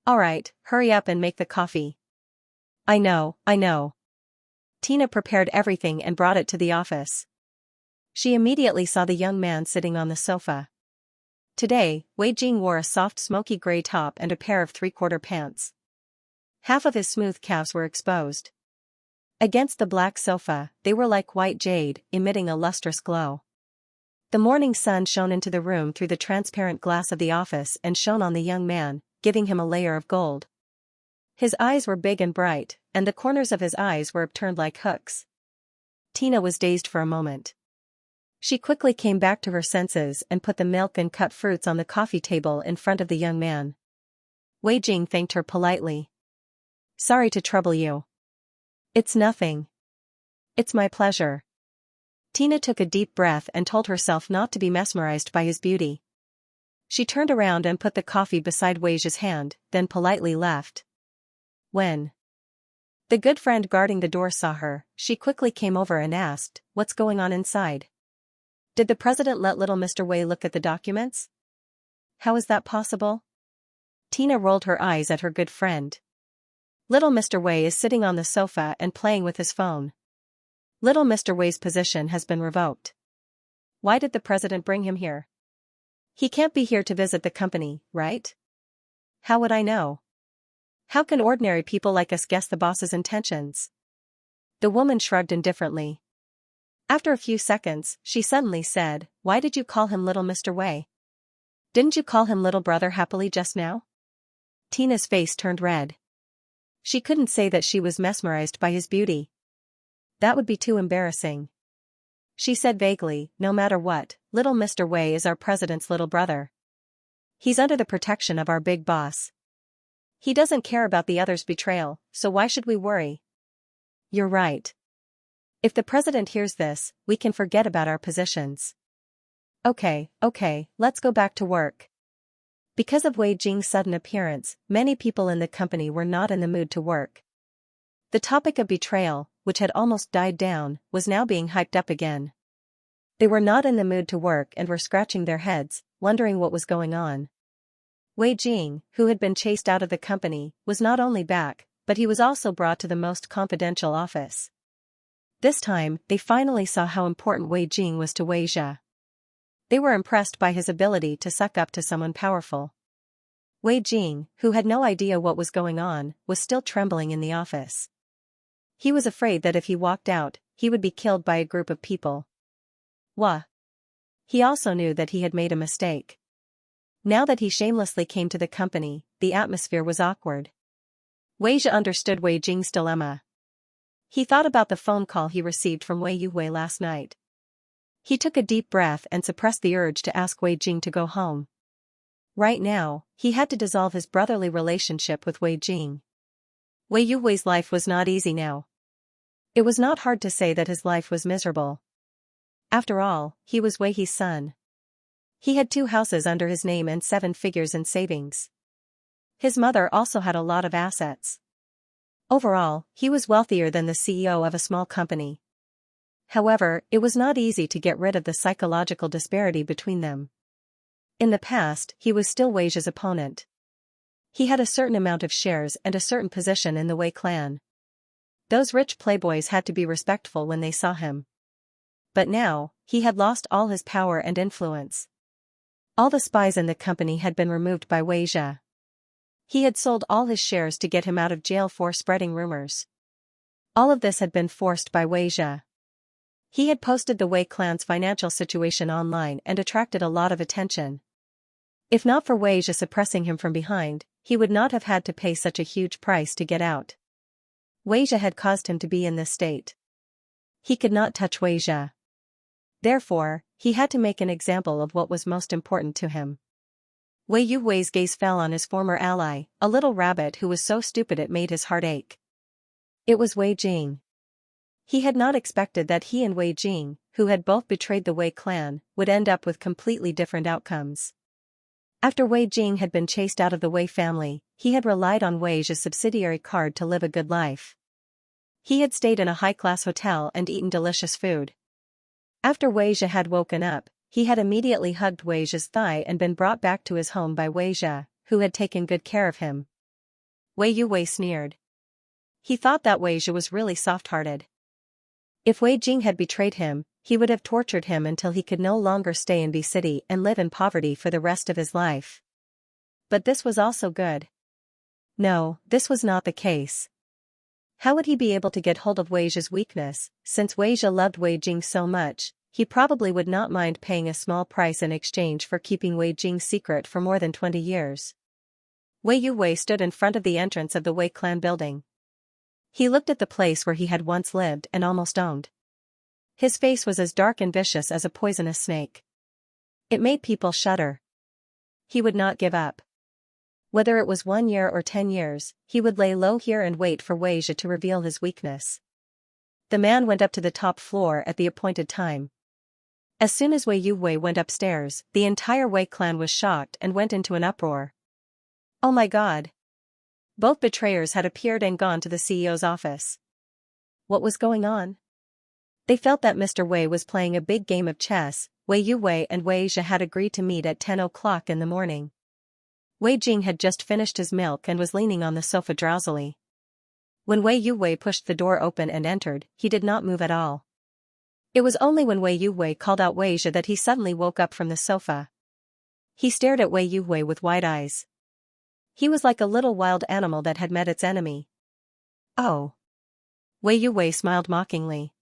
All right, hurry up and make the coffee. I know. Tina prepared everything and brought it to the office. She immediately saw the young man sitting on the sofa. Today, Wei Jing wore a soft smoky gray top and a pair of three-quarter pants. Half of his smooth calves were exposed. Against the black sofa, they were like white jade, emitting a lustrous glow. The morning sun shone into the room through the transparent glass of the office and shone on the young man, giving him a layer of gold. His eyes were big and bright, and the corners of his eyes were upturned like hooks. Tina was dazed for a moment. She quickly came back to her senses and put the milk and cut fruits on the coffee table in front of the young man. Wei Jing thanked her politely. Sorry to trouble you. It's nothing. It's my pleasure. Tina took a deep breath and told herself not to be mesmerized by his beauty. She turned around and put the coffee beside Weijia's hand, then politely left. When the good friend guarding the door saw her, she quickly came over and asked, What's going on inside? Did the president let little Mr. Wei look at the documents? How is that possible? Tina rolled her eyes at her good friend. Little Mr. Wei is sitting on the sofa and playing with his phone. Little Mr. Wei's position has been revoked. Why did the president bring him here? He can't be here to visit the company, right? How would I know? How can ordinary people like us guess the boss's intentions? The woman shrugged indifferently. After a few seconds, she suddenly said, Why did you call him little Mr. Wei? Didn't you call him little brother happily just now? Tina's face turned red. She couldn't say that she was mesmerized by his beauty. That would be too embarrassing. She said vaguely, no matter what, little Mr. Wei is our president's little brother. He's under the protection of our big boss. He doesn't care about the other's betrayal, so why should we worry? You're right. If the president hears this, we can forget about our positions. Okay, let's go back to work. Because of Wei Jing's sudden appearance, many people in the company were not in the mood to work. The topic of betrayal, which had almost died down, was now being hyped up again. They were not in the mood to work and were scratching their heads, wondering what was going on. Wei Jing, who had been chased out of the company, was not only back, but he was also brought to the most confidential office. This time, they finally saw how important Wei Jing was to Wei Jia. They were impressed by his ability to suck up to someone powerful. Wei Jing, who had no idea what was going on, was still trembling in the office. He was afraid that if he walked out, he would be killed by a group of people. Wah! He also knew that he had made a mistake. Now that he shamelessly came to the company, the atmosphere was awkward. Wei Jia understood Wei Jing's dilemma. He thought about the phone call he received from Wei Yuwei last night. He took a deep breath and suppressed the urge to ask Wei Jing to go home. Right now, he had to dissolve his brotherly relationship with Wei Jing. Wei Yuwei's life was not easy now. It was not hard to say that his life was miserable. After all, he was Wei He's son. He had 2 houses under his name and 7 figures in savings. His mother also had a lot of assets. Overall, he was wealthier than the CEO of a small company. However, it was not easy to get rid of the psychological disparity between them. In the past, he was still Wei Jia's opponent. He had a certain amount of shares and a certain position in the Wei clan. Those rich playboys had to be respectful when they saw him. But now, he had lost all his power and influence. All the spies in the company had been removed by Wei Jia. He had sold all his shares to get him out of jail for spreading rumors. All of this had been forced by Wei Jia. He had posted the Wei clan's financial situation online and attracted a lot of attention. If not for Wei Jia suppressing him from behind, he would not have had to pay such a huge price to get out. Wei Jia had caused him to be in this state. He could not touch Wei Jia. Therefore, he had to make an example of what was most important to him. Wei Yuwei's gaze fell on his former ally, a little rabbit who was so stupid it made his heart ache. It was Wei Jing. He had not expected that he and Wei Jing, who had both betrayed the Wei clan, would end up with completely different outcomes. After Wei Jing had been chased out of the Wei family, he had relied on Wei Jia's subsidiary card to live a good life. He had stayed in a high-class hotel and eaten delicious food. After Wei Jia had woken up, he had immediately hugged Wei Jia's thigh and been brought back to his home by Wei Jia, who had taken good care of him. Wei Yuwei sneered. He thought that Wei Jia was really soft-hearted. If Wei Jing had betrayed him, he would have tortured him until he could no longer stay in B City and live in poverty for the rest of his life. But this was also good. No, this was not the case. How would he be able to get hold of Wei Jia's weakness? Since Wei Jia loved Wei Jing so much, he probably would not mind paying a small price in exchange for keeping Wei Jing's secret for more than 20 years. Wei Yuwei stood in front of the entrance of the Wei clan building. He looked at the place where he had once lived and almost owned. His face was as dark and vicious as a poisonous snake. It made people shudder. He would not give up. Whether it was 1 year or 10 years, he would lay low here and wait for Wei Jia to reveal his weakness. The man went up to the top floor at the appointed time. As soon as Wei Yuwei went upstairs, the entire Wei clan was shocked and went into an uproar. Oh my God! Both betrayers had appeared and gone to the CEO's office. What was going on? They felt that Mr. Wei was playing a big game of chess. Wei Yuwei and Wei Jia had agreed to meet at 10 o'clock in the morning. Wei Jing had just finished his milk and was leaning on the sofa drowsily. When Wei Yuwei pushed the door open and entered, he did not move at all. It was only when Wei Yuwei called out Wei Jia that he suddenly woke up from the sofa. He stared at Wei Yuwei with wide eyes. He was like a little wild animal that had met its enemy. Oh! Wei Yuwei smiled mockingly.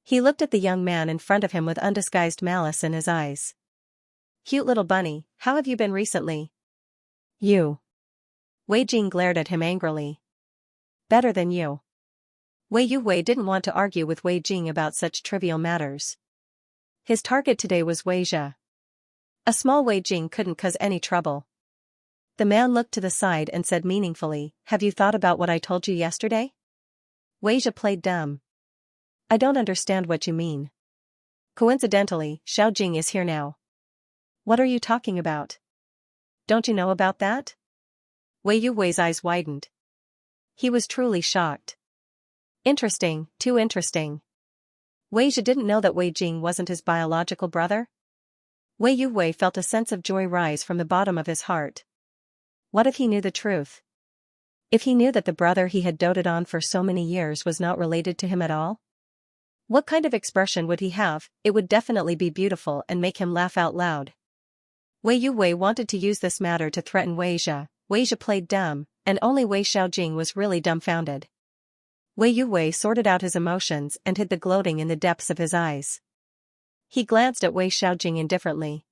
He looked at the young man in front of him with undisguised malice in his eyes. Cute little bunny, how have you been recently? You. Wei Jing glared at him angrily. Better than you. Wei Yuwei didn't want to argue with Wei Jing about such trivial matters. His target today was Wei Zhe. A small Wei Jing couldn't cause any trouble. The man looked to the side and said meaningfully, "Have you thought about what I told you yesterday?" Wei Zhe played dumb. "I don't understand what you mean. Coincidentally, Xiao Jing is here now." "What are you talking about? Don't you know about that?" Wei Yuwei's eyes widened. He was truly shocked. Interesting, too interesting. Wei Zhe didn't know that Wei Jing wasn't his biological brother. Wei Yuwei felt a sense of joy rise from the bottom of his heart. What if he knew the truth? If he knew that the brother he had doted on for so many years was not related to him at all? What kind of expression would he have? It would definitely be beautiful and make him laugh out loud. Wei Yuwei wanted to use this matter to threaten Wei Zhe. Wei Zhe played dumb, and only Wei Xiaojing was really dumbfounded. Wei Yuwei sorted out his emotions and hid the gloating in the depths of his eyes. He glanced at Wei Xiaojing indifferently.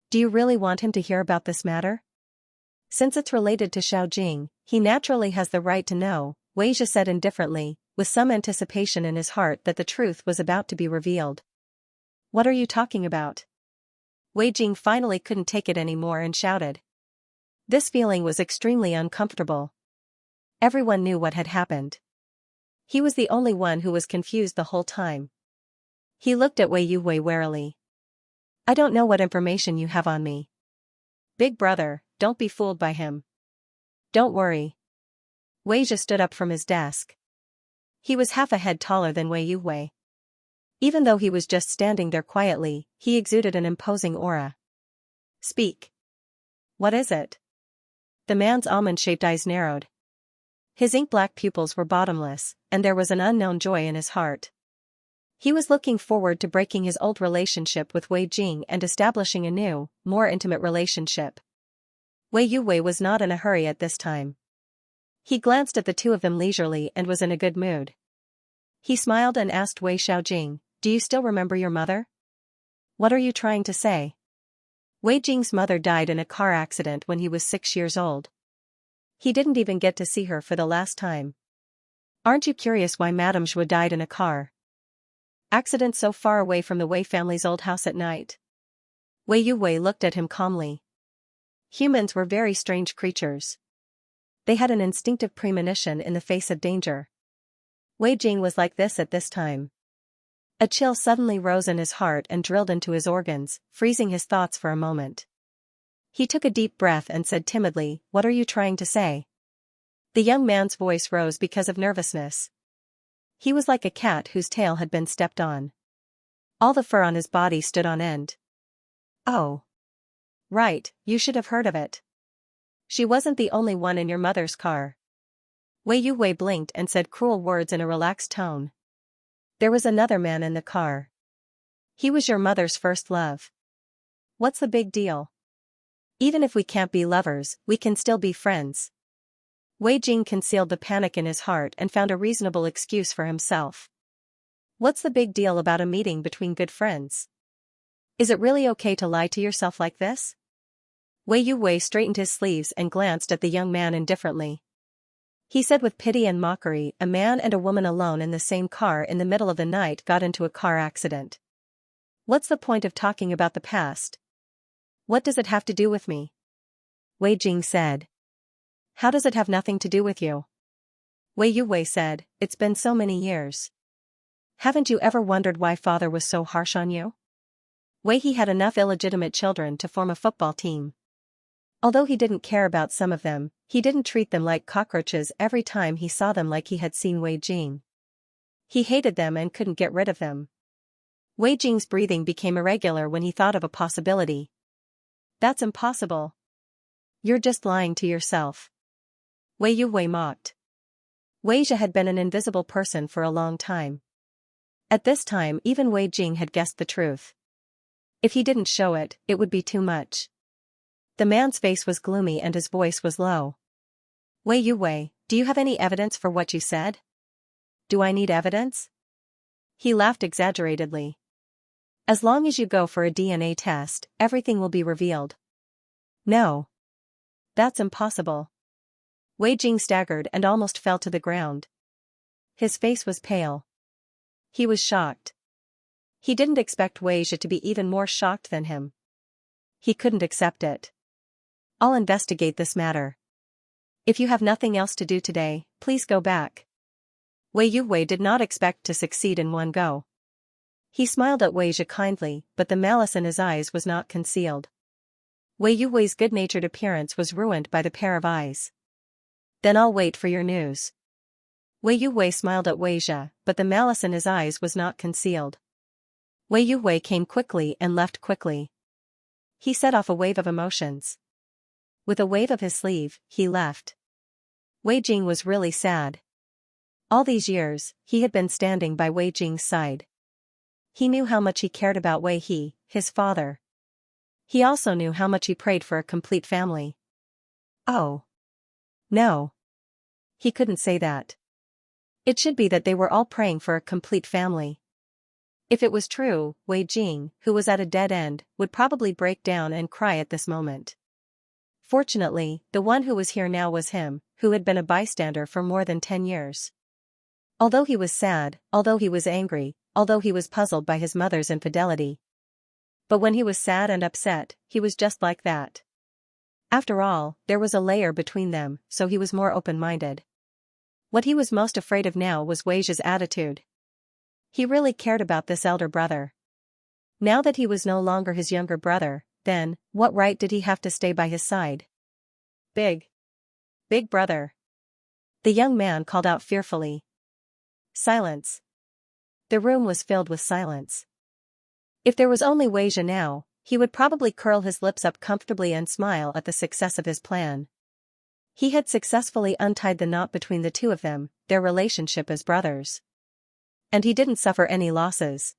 "Do you really want him to hear about this matter?" "Since it's related to Xiaojing, he naturally has the right to know," Wei Zhe said indifferently, with some anticipation in his heart that the truth was about to be revealed. "What are you talking about?" Wei Jing finally couldn't take it anymore and shouted. This feeling was extremely uncomfortable. Everyone knew what had happened. He was the only one who was confused the whole time. He looked at Wei Yuwei warily. "I don't know what information you have on me. Big brother, don't be fooled by him." "Don't worry." Wei Zhe stood up from his desk. He was half a head taller than Wei Yuwei. Even though he was just standing there quietly, he exuded an imposing aura. "Speak. What is it?" The man's almond-shaped eyes narrowed. His ink-black pupils were bottomless, and there was an unknown joy in his heart. He was looking forward to breaking his old relationship with Wei Jing and establishing a new, more intimate relationship. Wei Yuwei was not in a hurry at this time. He glanced at the two of them leisurely and was in a good mood. He smiled and asked Wei Xiaojing, "Do you still remember your mother?" "What are you trying to say?" Wei Jing's mother died in a car accident when he was 6 years old. He didn't even get to see her for the last time. "Aren't you curious why Madame Zhou died in a car accident so far away from the Wei family's old house at night?" Wei Yuwei looked at him calmly. Humans were very strange creatures. They had an instinctive premonition in the face of danger. Wei Jing was like this at this time. A chill suddenly rose in his heart and drilled into his organs, freezing his thoughts for a moment. He took a deep breath and said timidly, "What are you trying to say?" The young man's voice rose because of nervousness. He was like a cat whose tail had been stepped on. All the fur on his body stood on end. "Oh. Right, you should have heard of it. She wasn't the only one in your mother's car." Wei Yuwei blinked and said cruel words in a relaxed tone. "There was another man in the car. He was your mother's first love. What's the big deal? Even if we can't be lovers, we can still be friends." Wei Jing concealed the panic in his heart and found a reasonable excuse for himself. "What's the big deal about a meeting between good friends? Is it really okay to lie to yourself like this?" Wei Yuwei straightened his sleeves and glanced at the young man indifferently. He said with pity and mockery, "A man and a woman alone in the same car in the middle of the night got into a car accident. What's the point of talking about the past? What does it have to do with me?" Wei Jing said. "How does it have nothing to do with you?" Wei Yuwei said, "It's been so many years. Haven't you ever wondered why father was so harsh on you? Wei he had enough illegitimate children to form a football team. Although he didn't care about some of them, he didn't treat them like cockroaches every time he saw them like he had seen Wei Jing. He hated them and couldn't get rid of them." Wei Jing's breathing became irregular when he thought of a possibility. "That's impossible. You're just lying to yourself." Wei Yuwei mocked. Wei Zhe had been an invisible person for a long time. At this time even Wei Jing had guessed the truth. If he didn't show it, it would be too much. The man's face was gloomy and his voice was low. "Wei Yuwei, do you have any evidence for what you said?" "Do I need evidence?" He laughed exaggeratedly. "As long as you go for a DNA test, everything will be revealed." "No. That's impossible." Wei Jing staggered and almost fell to the ground. His face was pale. He was shocked. He didn't expect Wei Jia to be even more shocked than him. He couldn't accept it. I'll investigate this matter. If you have nothing else to do today, please go back. Wei Yuwei did not expect to succeed in one go. He smiled at Wei Jia kindly, but the malice in his eyes was not concealed. Wei Yuwei's good-natured appearance was ruined by the pair of eyes. Then I'll wait for your news. Wei Yuwei smiled at Wei Jia, but the malice in his eyes was not concealed. Wei Yuwei came quickly and left quickly. He set off a wave of emotions. With a wave of his sleeve, he left. Wei Jing was really sad. All these years, he had been standing by Wei Jing's side. He knew how much he cared about Wei He, his father. He also knew how much he prayed for a complete family. Oh. No. He couldn't say that. It should be that they were all praying for a complete family. If it was true, Wei Jing, who was at a dead end, would probably break down and cry at this moment. Fortunately, the one who was here now was him, who had been a bystander for more than 10 years. Although he was sad, although he was angry, although he was puzzled by his mother's infidelity. But when he was sad and upset, he was just like that. After all, there was a layer between them, so he was more open-minded. What he was most afraid of now was Wei Jia's attitude. He really cared about this elder brother. Now that he was no longer his younger brother, then, what right did he have to stay by his side? Big brother. The young man called out fearfully. Silence. The room was filled with silence. If there was only Wei Jia now, he would probably curl his lips up comfortably and smile at the success of his plan. He had successfully untied the knot between the two of them, their relationship as brothers. And he didn't suffer any losses.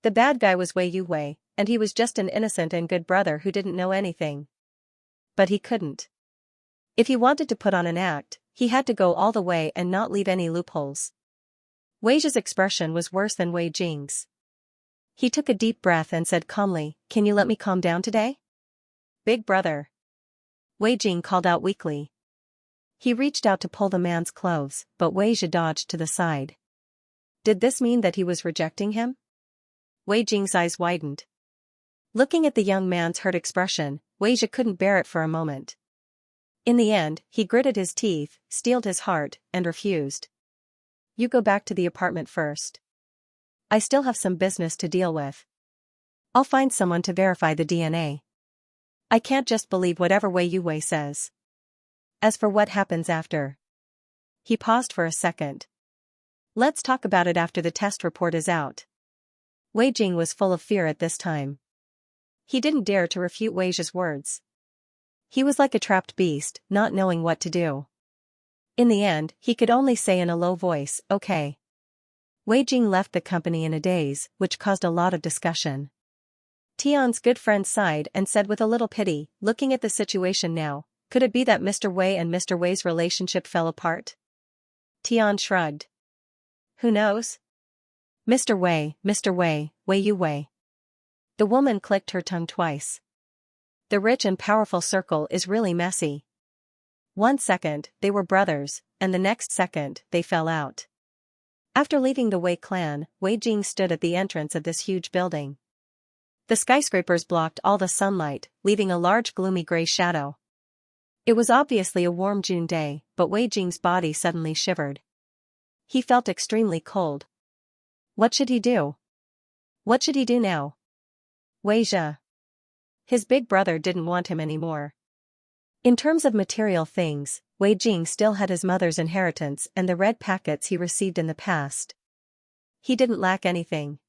The bad guy was Wei Yuwei, and he was just an innocent and good brother who didn't know anything. But he couldn't. If he wanted to put on an act, he had to go all the way and not leave any loopholes. Wei Jia's expression was worse than Wei Jing's. He took a deep breath and said calmly, "Can you let me calm down today?" Big brother. Wei Jing called out weakly. He reached out to pull the man's clothes, but Wei Jia dodged to the side. Did this mean that he was rejecting him? Wei Jing's eyes widened. Looking at the young man's hurt expression, Wei Jia couldn't bear it for a moment. In the end, he gritted his teeth, steeled his heart, and refused. You go back to the apartment first. I still have some business to deal with. I'll find someone to verify the DNA. I can't just believe whatever Wei Yuwei says. As for what happens after. He paused for a second. Let's talk about it after the test report is out. Wei Jing was full of fear at this time. He didn't dare to refute Wei Jia's words. He was like a trapped beast, not knowing what to do. In the end, he could only say in a low voice, "Okay." Wei Jing left the company in a daze, which caused a lot of discussion. Tian's good friend sighed and said with a little pity, looking at the situation now, could it be that Mr. Wei and Mr. Wei's relationship fell apart? Tian shrugged. Who knows? Mr. Wei, Wei Yuwei. The woman clicked her tongue twice. The rich and powerful circle is really messy. 1 second, they were brothers, and the next second, they fell out. After leaving the Wei clan, Wei Jing stood at the entrance of this huge building. The skyscrapers blocked all the sunlight, leaving a large gloomy gray shadow. It was obviously a warm June day, but Wei Jing's body suddenly shivered. He felt extremely cold. What should he do? What should he do now? Wei Jia. His big brother didn't want him anymore. In terms of material things, Wei Jing still had his mother's inheritance and the red packets he received in the past. He didn't lack anything.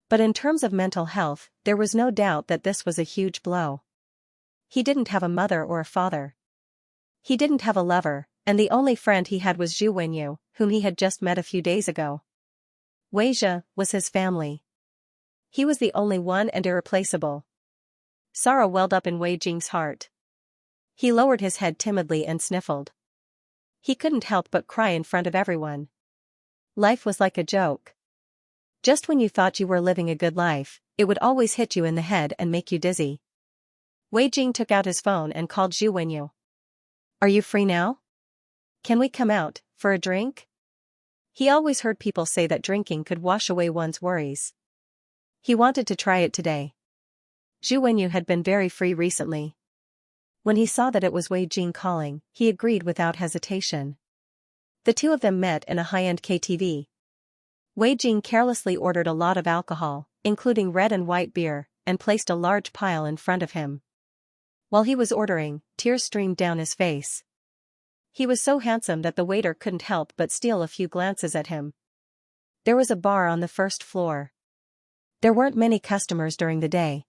But in terms of mental health, there was no doubt that this was a huge blow. He didn't have a mother or a father. He didn't have a lover, and the only friend he had was Zhu Wenyu, whom he had just met a few days ago. Wei Jia was his family. He was the only one and irreplaceable. Sorrow welled up in Wei Jing's heart. He lowered his head timidly and sniffled. He couldn't help but cry in front of everyone. Life was like a joke. Just when you thought you were living a good life, it would always hit you in the head and make you dizzy. Wei Jing took out his phone and called Zhu Wenyu. Are you free now? Can we come out, for a drink? He always heard people say that drinking could wash away one's worries. He wanted to try it today. Zhu Wenyu had been very free recently. When he saw that it was Wei Jing calling, he agreed without hesitation. The two of them met in a high-end KTV. Wei Jing carelessly ordered a lot of alcohol, including red and white beer, and placed a large pile in front of him. While he was ordering, tears streamed down his face. He was so handsome that the waiter couldn't help but steal a few glances at him. There was a bar on the first floor. There weren't many customers during the day.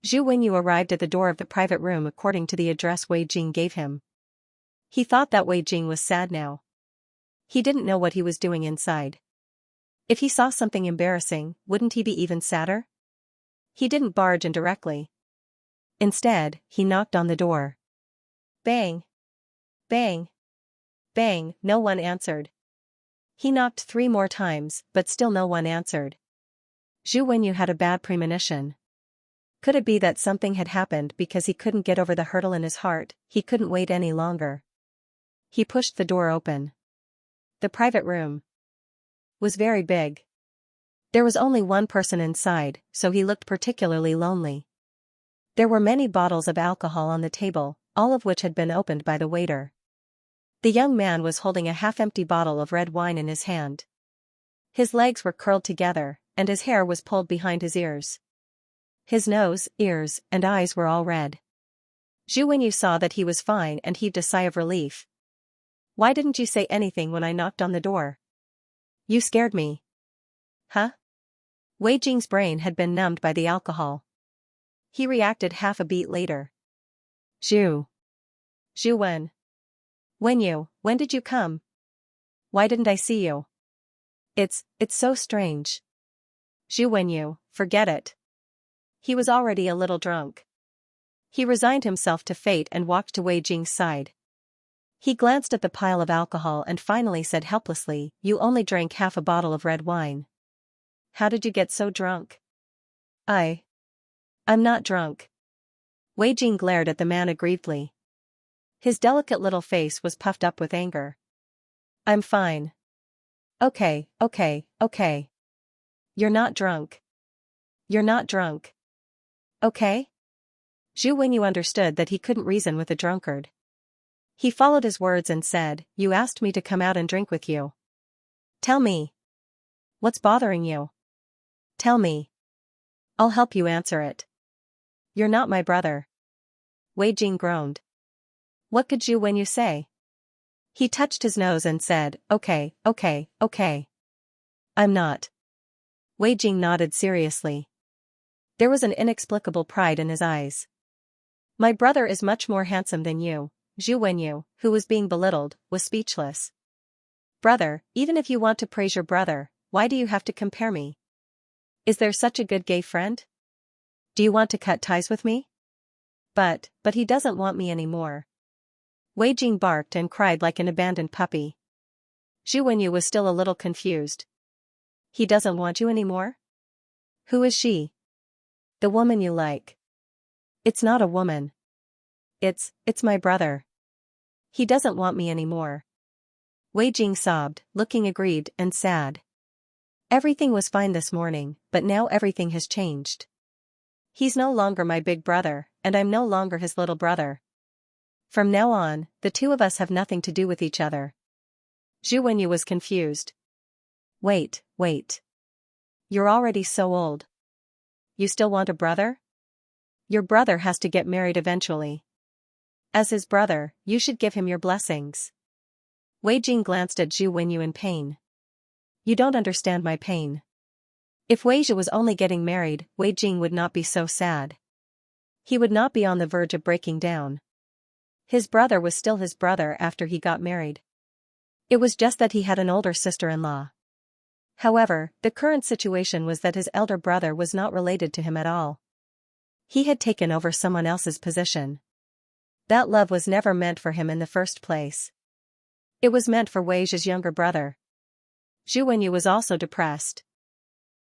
Zhu Wenyu arrived at the door of the private room according to the address Wei Jing gave him. He thought that Wei Jing was sad now. He didn't know what he was doing inside. If he saw something embarrassing, wouldn't he be even sadder? He didn't barge in directly. Instead, he knocked on the door. Bang! Bang! Bang! No one answered. He knocked 3 more times, but still no one answered. Zhu Wenyu had a bad premonition. Could it be that something had happened because he couldn't get over the hurdle in his heart? He couldn't wait any longer. He pushed the door open. The private room was very big. There was only one person inside, so he looked particularly lonely. There were many bottles of alcohol on the table, all of which had been opened by the waiter. The young man was holding a half-empty bottle of red wine in his hand. His legs were curled together, and his hair was pulled behind his ears. His nose, ears, and eyes were all red. Zhu Wenyu saw that he was fine and heaved a sigh of relief. Why didn't you say anything when I knocked on the door? You scared me. Huh? Wei Jing's brain had been numbed by the alcohol. He reacted half a beat later. Zhu Wen. Wenyu, when did you come? Why didn't I see you? It's so strange. Zhu Wenyu, forget it. He was already a little drunk. He resigned himself to fate and walked to Wei Jing's side. He glanced at the pile of alcohol and finally said helplessly, you only drank half a bottle of red wine. How did you get so drunk? I'm not drunk. Wei Jing glared at the man aggrievedly. His delicate little face was puffed up with anger. I'm fine. Okay. You're not drunk. You're not drunk. Okay? Zhu Wenyu understood that he couldn't reason with a drunkard. He followed his words and said, you asked me to come out and drink with you. Tell me. What's bothering you? Tell me. I'll help you answer it. You're not my brother. Wei Jing groaned. What could Zhu Wenyu say? He touched his nose and said, okay. I'm not. Wei Jing nodded seriously. There was an inexplicable pride in his eyes. My brother is much more handsome than you. Zhu Wenyu, who was being belittled, was speechless. Brother, even if you want to praise your brother, why do you have to compare me? Is there such a good gay friend? Do you want to cut ties with me? But he doesn't want me anymore. Wei Jing barked and cried like an abandoned puppy. Zhu Wenyu was still a little confused. He doesn't want you anymore? Who is she? The woman you like. It's not a woman. It's my brother. He doesn't want me anymore. Wei Jing sobbed, looking aggrieved and sad. Everything was fine this morning, but now everything has changed. He's no longer my big brother, and I'm no longer his little brother. From now on, the two of us have nothing to do with each other. Zhu Wenyu was confused. Wait. You're already so old. You still want a brother? Your brother has to get married eventually. As his brother, you should give him your blessings. Wei Jing glanced at Zhu Wenyu in pain. You don't understand my pain. If Wei Zhi was only getting married, Wei Jing would not be so sad. He would not be on the verge of breaking down. His brother was still his brother after he got married. It was just that he had an older sister-in-law. However, the current situation was that his elder brother was not related to him at all. He had taken over someone else's position. That love was never meant for him in the first place. It was meant for Wei Zhi's younger brother. Zhu Wenyu was also depressed.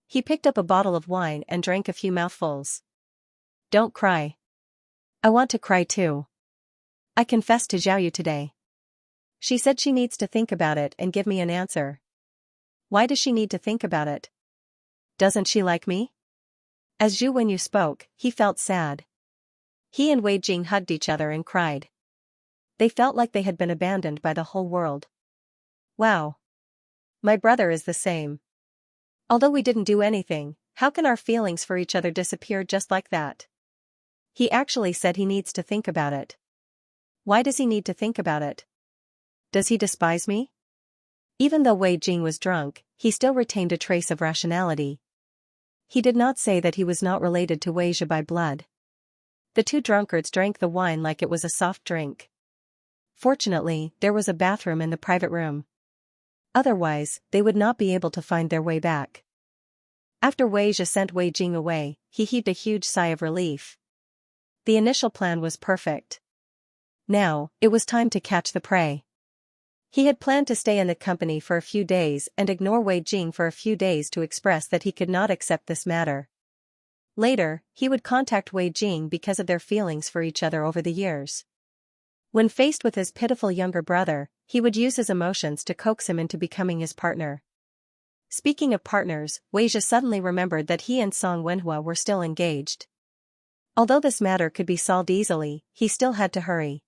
He picked up a bottle of wine and drank a few mouthfuls. Don't cry. I want to cry too. I confessed to Xiaoyu today. She said she needs to think about it and give me an answer. Why does she need to think about it? Doesn't she like me? As Zhu Wenyu spoke, he felt sad. He and Wei Jing hugged each other and cried. They felt like they had been abandoned by the whole world. Wow. My brother is the same. Although we didn't do anything, how can our feelings for each other disappear just like that? He actually said he needs to think about it. Why does he need to think about it? Does he despise me? Even though Wei Jing was drunk, he still retained a trace of rationality. He did not say that he was not related to Wei Zhe by blood. The two drunkards drank the wine like it was a soft drink. Fortunately, there was a bathroom in the private room. Otherwise, they would not be able to find their way back. After Wei Zhe sent Wei Jing away, he heaved a huge sigh of relief. The initial plan was perfect. Now, it was time to catch the prey. He had planned to stay in the company for a few days and ignore Wei Jing for a few days to express that he could not accept this matter. Later, he would contact Wei Jing because of their feelings for each other over the years. When faced with his pitiful younger brother, he would use his emotions to coax him into becoming his partner. Speaking of partners, Wei Zhe suddenly remembered that he and Song Wenhua were still engaged. Although this matter could be solved easily, he still had to hurry.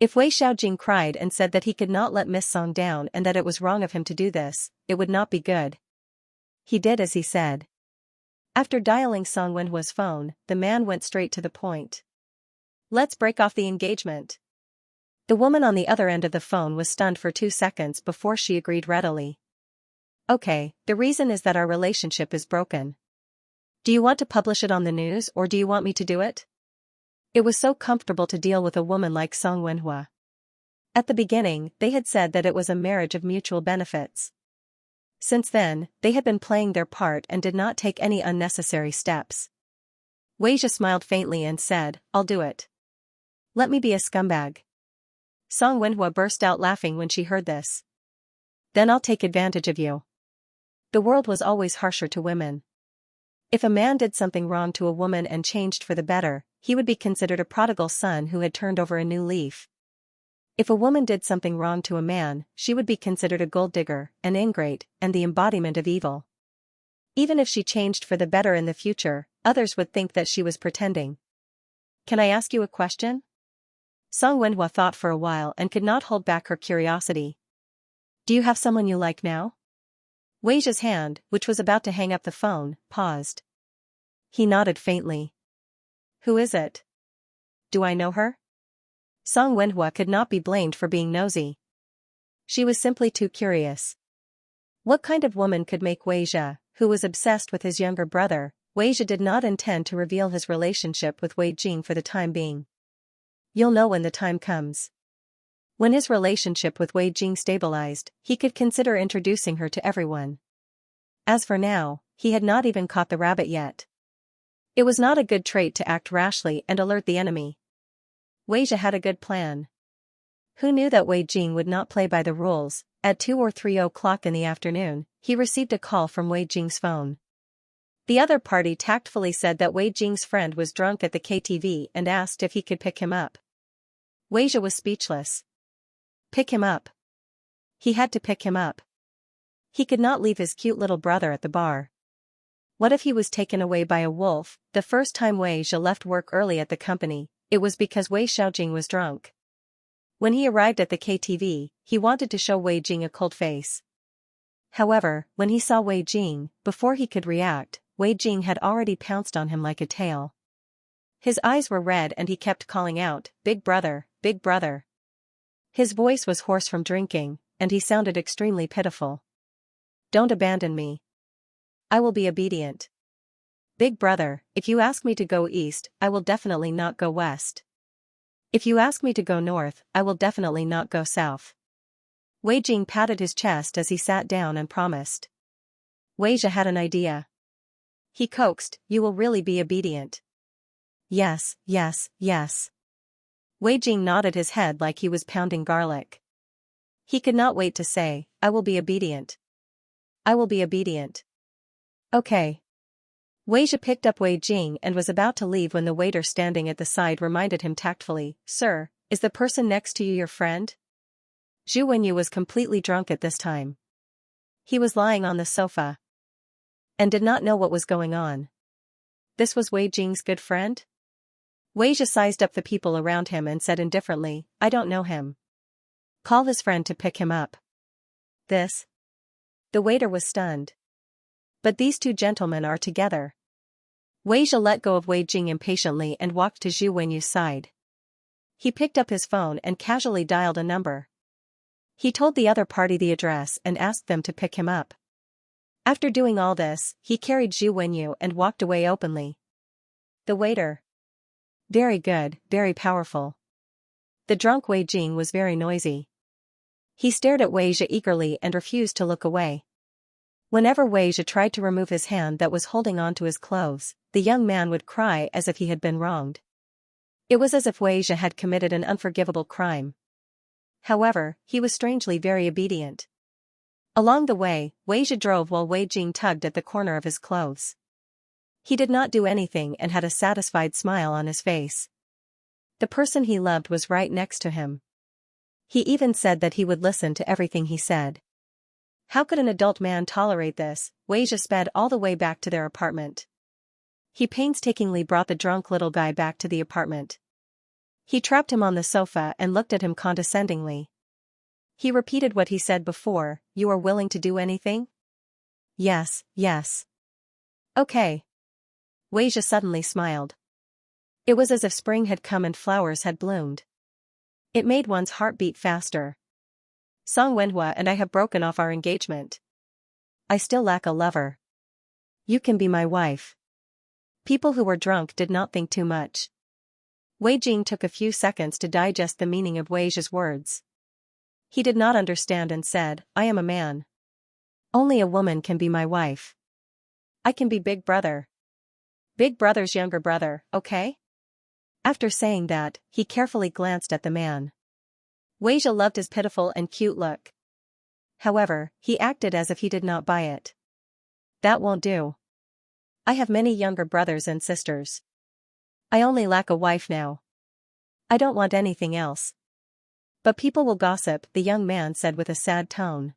If Wei Xiaojing cried and said that he could not let Miss Song down and that it was wrong of him to do this, it would not be good. He did as he said. After dialing Song Wenhua's phone, the man went straight to the point. Let's break off the engagement. The woman on the other end of the phone was stunned for 2 seconds before she agreed readily. Okay, the reason is that our relationship is broken. Do you want to publish it on the news or do you want me to do it? It was so comfortable to deal with a woman like Song Wenhua. At the beginning, they had said that it was a marriage of mutual benefits. Since then, they had been playing their part and did not take any unnecessary steps. Wei Zhe smiled faintly and said, I'll do it. Let me be a scumbag. Song Wenhua burst out laughing when she heard this. Then I'll take advantage of you. The world was always harsher to women. If a man did something wrong to a woman and changed for the better, he would be considered a prodigal son who had turned over a new leaf. If a woman did something wrong to a man, she would be considered a gold digger, an ingrate, and the embodiment of evil. Even if she changed for the better in the future, others would think that she was pretending. Can I ask you a question? Song Wenhua thought for a while and could not hold back her curiosity. Do you have someone you like now? Wei Zhe's hand, which was about to hang up the phone, paused. He nodded faintly. Who is it? Do I know her? Song Wenhua could not be blamed for being nosy. She was simply too curious. What kind of woman could make Wei Zhe, who was obsessed with his younger brother? Wei Zhe did not intend to reveal his relationship with Wei Jing for the time being. You'll know when the time comes. When his relationship with Wei Jing stabilized, he could consider introducing her to everyone. As for now, he had not even caught the rabbit yet. It was not a good trait to act rashly and alert the enemy. Wei Zhe had a good plan. Who knew that Wei Jing would not play by the rules? At 2 or 3 o'clock in the afternoon, he received a call from Wei Jing's phone. The other party tactfully said that Wei Jing's friend was drunk at the KTV and asked if he could pick him up. Wei Zhe was speechless. Pick him up. He had to pick him up. He could not leave his cute little brother at the bar. What if he was taken away by a wolf? The first time Wei Zhe left work early at the company, it was because Wei Xiaojing was drunk. When he arrived at the KTV, he wanted to show Wei Jing a cold face. However, when he saw Wei Jing, before he could react, Wei Jing had already pounced on him like a tail. His eyes were red and he kept calling out, "Big brother, big brother." His voice was hoarse from drinking, and he sounded extremely pitiful. Don't abandon me. I will be obedient. Big brother, if you ask me to go east, I will definitely not go west. If you ask me to go north, I will definitely not go south. Wei Jing patted his chest as he sat down and promised. Wei Zhe had an idea. He coaxed, "You will really be obedient?" Yes, yes, yes. Wei Jing nodded his head like he was pounding garlic. He could not wait to say, "I will be obedient. I will be obedient." Okay. Wei Zhe picked up Wei Jing and was about to leave when the waiter standing at the side reminded him tactfully, "Sir, is the person next to you your friend?" Zhu Wenyu was completely drunk at this time. He was lying on the sofa and did not know what was going on. This was Wei Jing's good friend? Wei Zhi sized up the people around him and said indifferently, I don't know him. Call his friend to pick him up. This? The waiter was stunned. But these two gentlemen are together. Wei Zhi let go of Wei Jing impatiently and walked to Zhu Wenyu's side. He picked up his phone and casually dialed a number. He told the other party the address and asked them to pick him up. After doing all this, he carried Zhu Wenyu and walked away openly. The waiter. Very good, very powerful. The drunk Wei Jing was very noisy. He stared at Wei Zhi eagerly and refused to look away. Whenever Wei Zhi tried to remove his hand that was holding onto his clothes, the young man would cry as if he had been wronged. It was as if Wei Zhi had committed an unforgivable crime. However, he was strangely very obedient. Along the way, Wei Zhi drove while Wei Jing tugged at the corner of his clothes. He did not do anything and had a satisfied smile on his face. The person he loved was right next to him. He even said that he would listen to everything he said. How could an adult man tolerate this? Wei Zhi sped all the way back to their apartment. He painstakingly brought the drunk little guy back to the apartment. He trapped him on the sofa and looked at him condescendingly. He repeated what he said before, you are willing to do anything? Yes, yes. Okay. Wei Zhi suddenly smiled. It was as if spring had come and flowers had bloomed. It made one's heart beat faster. Song Wenhua and I have broken off our engagement. I still lack a lover. You can be my wife. People who were drunk did not think too much. Wei Jing took a few seconds to digest the meaning of Wei Zhi's words. He did not understand and said, I am a man. Only a woman can be my wife. I can be Big Brother. Big Brother's younger brother, okay? After saying that, he carefully glanced at the man. Wei Zhi loved his pitiful and cute look. However, he acted as if he did not buy it. That won't do. I have many younger brothers and sisters. I only lack a wife now. I don't want anything else. But people will gossip, the young man said with a sad tone.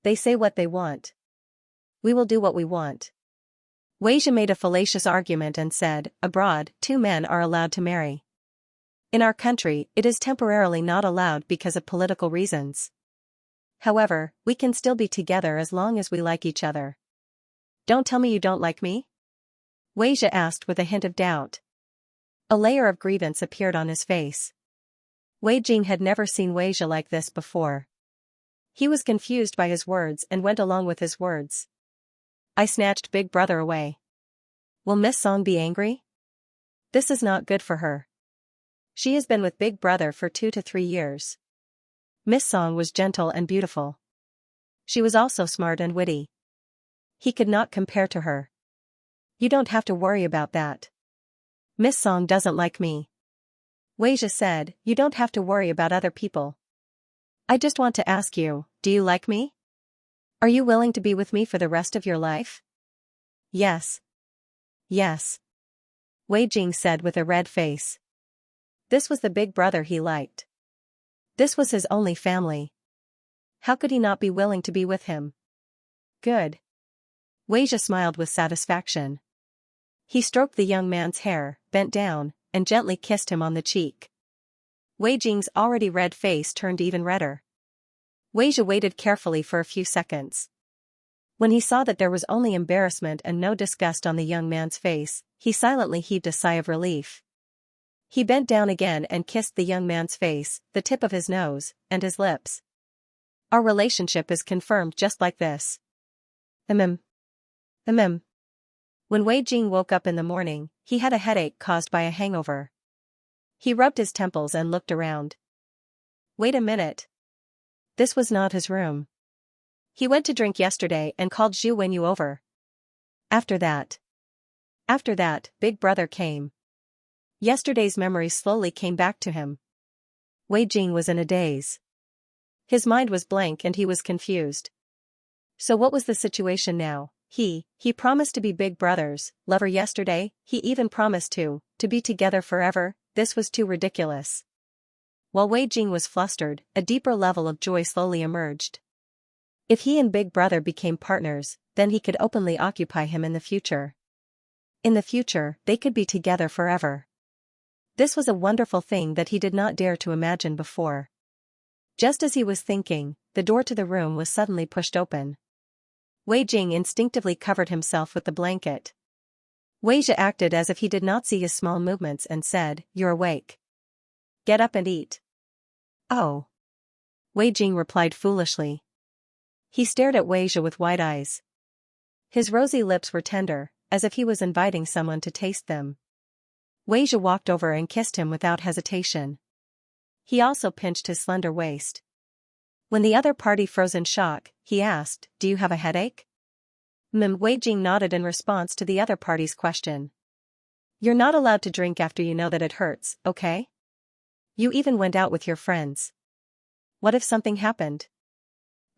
They say what they want. We will do what we want. Wei Zhi made a fallacious argument and said, abroad, 2 men are allowed to marry. In our country, it is temporarily not allowed because of political reasons. However, we can still be together as long as we like each other. Don't tell me you don't like me? Wei Zhi asked with a hint of doubt. A layer of grievance appeared on his face. Wei Jing had never seen Wei Zhi like this before. He was confused by his words and went along with his words. I snatched Big Brother away. Will Miss Song be angry? This is not good for her. She has been with Big Brother for 2 to 3 years. Miss Song was gentle and beautiful. She was also smart and witty. He could not compare to her. You don't have to worry about that. Miss Song doesn't like me. Wei Zhi said, you don't have to worry about other people. I just want to ask you, do you like me? Are you willing to be with me for the rest of your life? Yes. Yes. Wei Jing said with a red face. This was the Big Brother he liked. This was his only family. How could he not be willing to be with him? Good. Wei Zhi smiled with satisfaction. He stroked the young man's hair, bent down, and gently kissed him on the cheek. Wei Jing's already red face turned even redder. Wei Zhi waited carefully for a few seconds. When he saw that there was only embarrassment and no disgust on the young man's face, he silently heaved a sigh of relief. He bent down again and kissed the young man's face, the tip of his nose, and his lips. Our relationship is confirmed just like this. When Wei Jing woke up in the morning, he had a headache caused by a hangover. He rubbed his temples and looked around. Wait a minute. This was not his room. He went to drink yesterday and called Zhu Wenyu over. After that, Big Brother came. Yesterday's memories slowly came back to him. Wei Jing was in a daze. His mind was blank and he was confused. So what was the situation now? He promised to be Big Brother's lover yesterday, he even promised to be together forever. This was too ridiculous. While Wei Jing was flustered, a deeper level of joy slowly emerged. If he and Big Brother became partners, then he could openly occupy him in the future. In the future, they could be together forever. This was a wonderful thing that he did not dare to imagine before. Just as he was thinking, the door to the room was suddenly pushed open. Wei Jing instinctively covered himself with the blanket. Wei Jia acted as if he did not see his small movements and said, "You're awake. Get up and eat." "Oh." Wei Jing replied foolishly. He stared at Wei Jia with wide eyes. His rosy lips were tender, as if he was inviting someone to taste them. Wei Jia walked over and kissed him without hesitation. He also pinched his slender waist. When the other party froze in shock, he asked, "Do you have a headache?" Wei Jing nodded in response to the other party's question. "You're not allowed to drink after you know that it hurts, okay? You even went out with your friends. What if something happened?"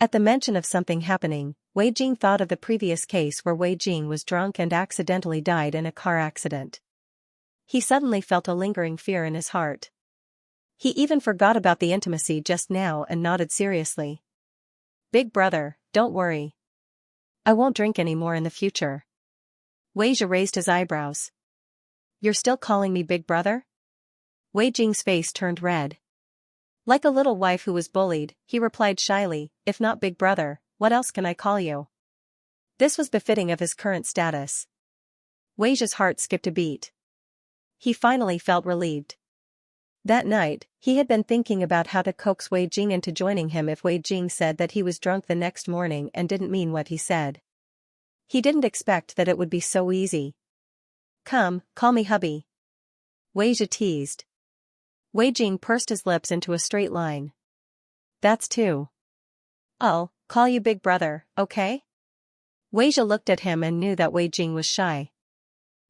At the mention of something happening, Wei Jing thought of the previous case where Wei Jing was drunk and accidentally died in a car accident. He suddenly felt a lingering fear in his heart. He even forgot about the intimacy just now and nodded seriously. "Big Brother, don't worry. I won't drink anymore in the future." Wei Jia raised his eyebrows. "You're still calling me Big Brother?" Wei Jing's face turned red. Like a little wife who was bullied, he replied shyly, "If not Big Brother, what else can I call you?" This was befitting of his current status. Wei Jia's heart skipped a beat. He finally felt relieved. That night, he had been thinking about how to coax Wei Jing into joining him if Wei Jing said that he was drunk the next morning and didn't mean what he said. He didn't expect that it would be so easy. "Come, call me hubby," Wei Jia teased. Wei Jing pursed his lips into a straight line. "That's two. I'll call you Big Brother, okay?" Wei Jia looked at him and knew that Wei Jing was shy.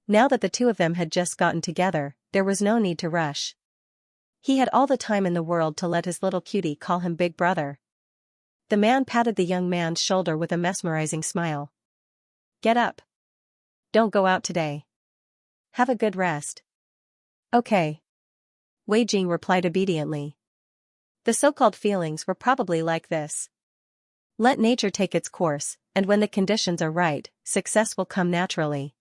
Now that the two of them had just gotten together, there was no need to rush. He had all the time in the world to let his little cutie call him Big Brother. The man patted the young man's shoulder with a mesmerizing smile. "Get up. Don't go out today. Have a good rest." "Okay." Wei Jing replied obediently. The so-called feelings were probably like this. Let nature take its course, and when the conditions are right, success will come naturally.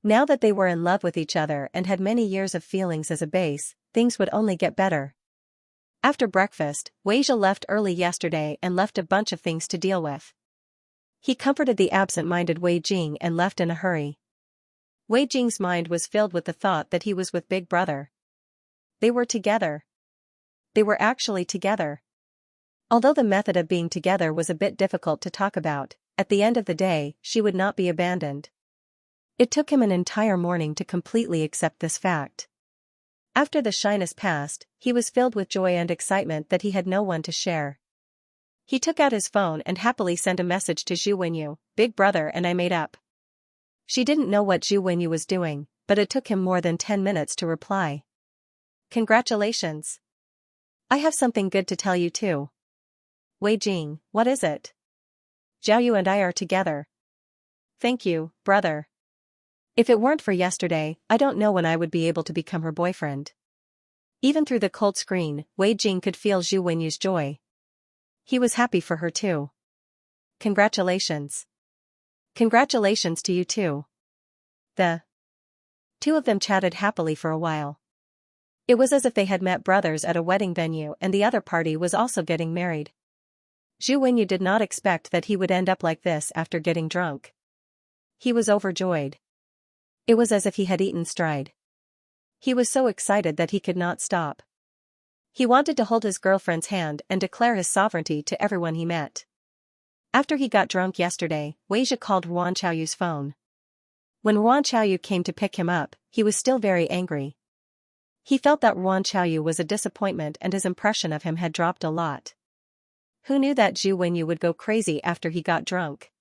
Now that they were in love with each other and had many years of feelings as a base, things would only get better. After breakfast, Wei Jia left early yesterday and left a bunch of things to deal with. He comforted the absent-minded Wei Jing and left in a hurry. Wei Jing's mind was filled with the thought that he was with Big Brother. They were together. They were actually together. Although the method of being together was a bit difficult to talk about, at the end of the day, she would not be abandoned. It took him an entire morning to completely accept this fact. After the shyness passed, he was filled with joy and excitement that he had no one to share. He took out his phone and happily sent a message to Zhu Wenyu, "Big Brother and I made up." She didn't know what Zhu Wenyu was doing, but it took him more than 10 minutes to reply. "Congratulations. I have something good to tell you too." "Wei Jing, what is it?" "Zhao Yu and I are together." "Thank you, brother. If it weren't for yesterday, I don't know when I would be able to become her boyfriend." Even through the cold screen, Wei Jing could feel Zhu Wenyu's joy. He was happy for her too. "Congratulations." "Congratulations to you too." The two of them chatted happily for a while. It was as if they had met brothers at a wedding venue and the other party was also getting married. Zhu Wenyu did not expect that he would end up like this after getting drunk. He was overjoyed. It was as if he had eaten stride. He was so excited that he could not stop. He wanted to hold his girlfriend's hand and declare his sovereignty to everyone he met. After he got drunk yesterday, Wei Jia called Ruan Xiaoyu's phone. When Ruan Xiaoyu came to pick him up, he was still very angry. He felt that Ruan Xiaoyu was a disappointment and his impression of him had dropped a lot. Who knew that Zhu Wenyu would go crazy after he got drunk?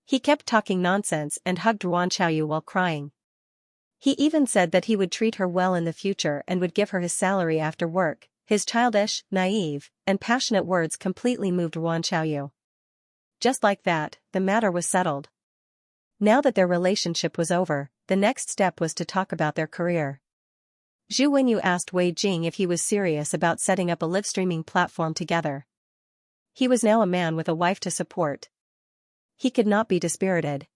He kept talking nonsense and hugged Ruan Xiaoyu while crying. He even said that he would treat her well in the future and would give her his salary after work. His childish, naive, and passionate words completely moved Ruan Xiaoyu. Just like that, the matter was settled. Now that their relationship was over, the next step was to talk about their career. Zhu Wenyu asked Wei Jing if he was serious about setting up a live streaming platform together. He was now a man with a wife to support. He could not be dispirited.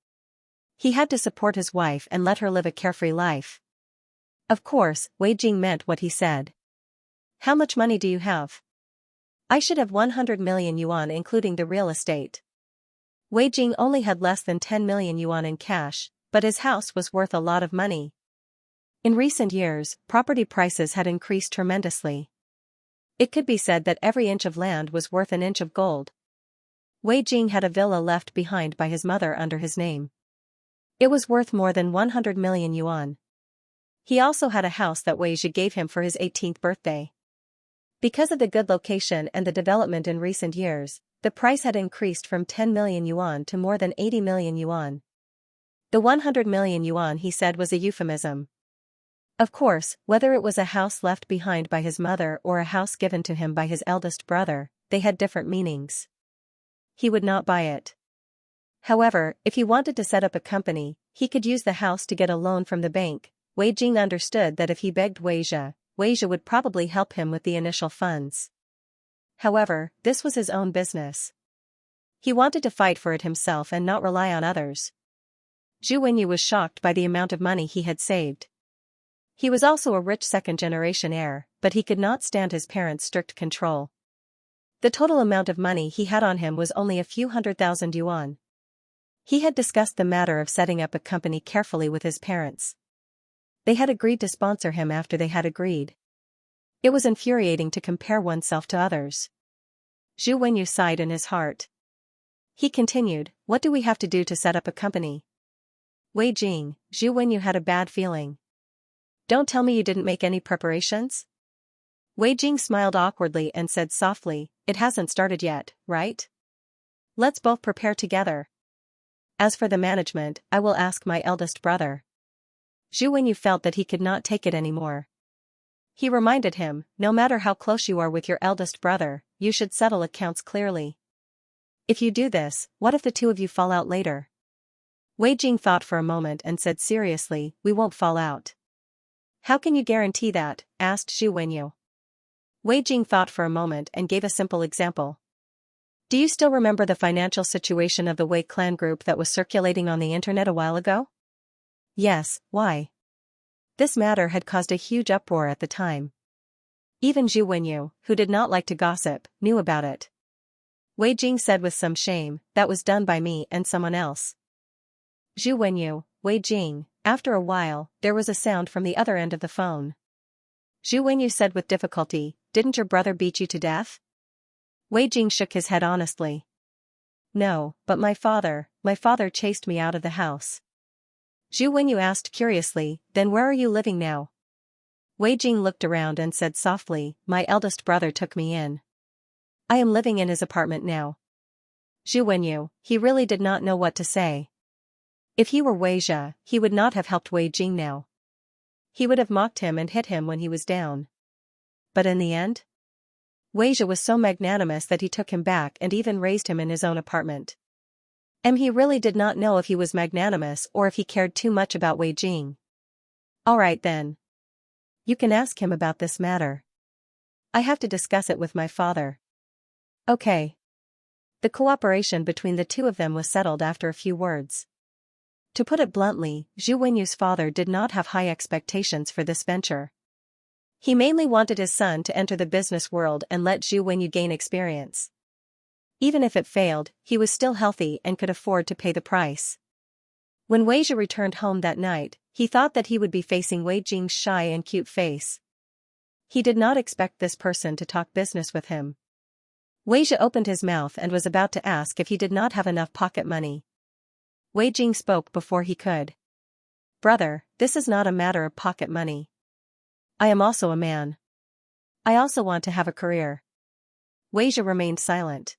He had to support his wife and let her live a carefree life. Of course, Wei Jing meant what he said. How much money do you have? I should have 100 million yuan including the real estate. Wei Jing only had less than 10 million yuan in cash, but his house was worth a lot of money. In recent years, property prices had increased tremendously. It could be said that every inch of land was worth an inch of gold. Wei Jing had a villa left behind by his mother under his name. It was worth more than 100 million yuan. He also had a house that Wei Zhi gave him for his 18th birthday. Because of the good location and the development in recent years, the price had increased from 10 million yuan to more than 80 million yuan. The 100 million yuan he said was a euphemism. Of course, whether it was a house left behind by his mother or a house given to him by his eldest brother, they had different meanings. He would not buy it. However, if he wanted to set up a company, he could use the house to get a loan from the bank. Wei Jing understood that if he begged Wei Zhi would probably help him with the initial funds. However, this was his own business. He wanted to fight for it himself and not rely on others. Zhu Wenyu was shocked by the amount of money he had saved. He was also a rich second-generation heir, but he could not stand his parents' strict control. The total amount of money he had on him was only a few 100,000 yuan. He had discussed the matter of setting up a company carefully with his parents. They had agreed to sponsor him after they had agreed. It was infuriating to compare oneself to others. Zhu Wenyu sighed in his heart. He continued, "What do we have to do to set up a company?" Wei Jing, Zhu Wenyu had a bad feeling. "Don't tell me you didn't make any preparations?" Wei Jing smiled awkwardly and said softly, "It hasn't started yet, right? Let's both prepare together. As for the management, I will ask my eldest brother." Zhu Wenyu felt that he could not take it anymore. He reminded him, no matter how close you are with your eldest brother, you should settle accounts clearly. If you do this, what if the two of you fall out later? Wei Jing thought for a moment and said seriously, "We won't fall out." "How can you guarantee that?" asked Zhu Wenyu. Wei Jing thought for a moment and gave a simple example. "Do you still remember the financial situation of the Wei clan group that was circulating on the internet a while ago?" "Yes, why?" This matter had caused a huge uproar at the time. Even Zhu Wenyu, who did not like to gossip, knew about it. Wei Jing said with some shame, "That was done by me and someone else." Zhu Wenyu, Wei Jing. After a while, there was a sound from the other end of the phone. Zhu Wenyu said with difficulty, "Didn't your brother beat you to death?" Wei Jing shook his head honestly. "No, but my father chased me out of the house." Zhu Wenyu asked curiously, "Then where are you living now?" Wei Jing looked around and said softly, "My eldest brother took me in. I am living in his apartment now." Zhu Wenyu, he really did not know what to say. If he were Wei Zhi, he would not have helped Wei Jing now. He would have mocked him and hit him when he was down. But in the end? Wei Zhi was so magnanimous that he took him back and even raised him in his own apartment. He really did not know if he was magnanimous or if he cared too much about Wei Jing. "All right then. You can ask him about this matter. I have to discuss it with my father." "Okay." The cooperation between the two of them was settled after a few words. To put it bluntly, Zhu Wenyu's father did not have high expectations for this venture. He mainly wanted his son to enter the business world and let Zhu Wenyu gain experience. Even if it failed, he was still healthy and could afford to pay the price. When Wei Zhi returned home that night, he thought that he would be facing Wei Jing's shy and cute face. He did not expect this person to talk business with him. Wei Zhi opened his mouth and was about to ask if he did not have enough pocket money. Wei Jing spoke before he could. "Brother, this is not a matter of pocket money. I am also a man. I also want to have a career." Wei Zhi remained silent.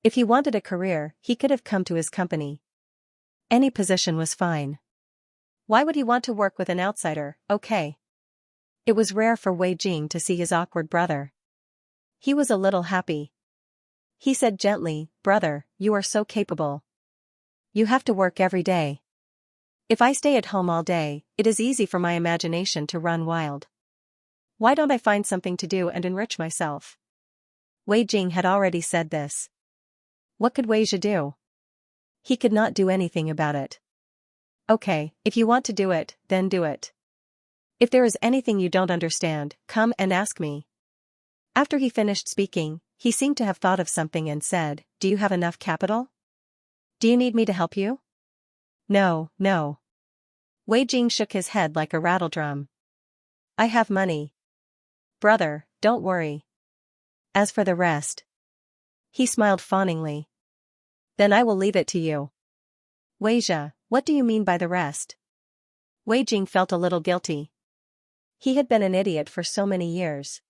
If he wanted a career, he could have come to his company. Any position was fine. Why would he want to work with an outsider? Okay. It was rare for Wei Jing to see his awkward brother. He was a little happy. He said gently, "Brother, you are so capable. You have to work every day. If I stay at home all day, it is easy for my imagination to run wild. Why don't I find something to do and enrich myself? Wei Jing had already said this. What could Wei Zhe do? He could not do anything about it. Okay, if you want to do it, then do it. If there is anything you don't understand, come and ask me. After he finished speaking, he seemed to have thought of something and said, Do you have enough capital? Do you need me to help you? No, no. Wei Jing shook his head like a rattledrum. I have money. Brother, don't worry. As for the rest. He smiled fawningly. Then I will leave it to you. Wei Zhe, what do you mean by the rest? Wei Jing felt a little guilty. He had been an idiot for so many years.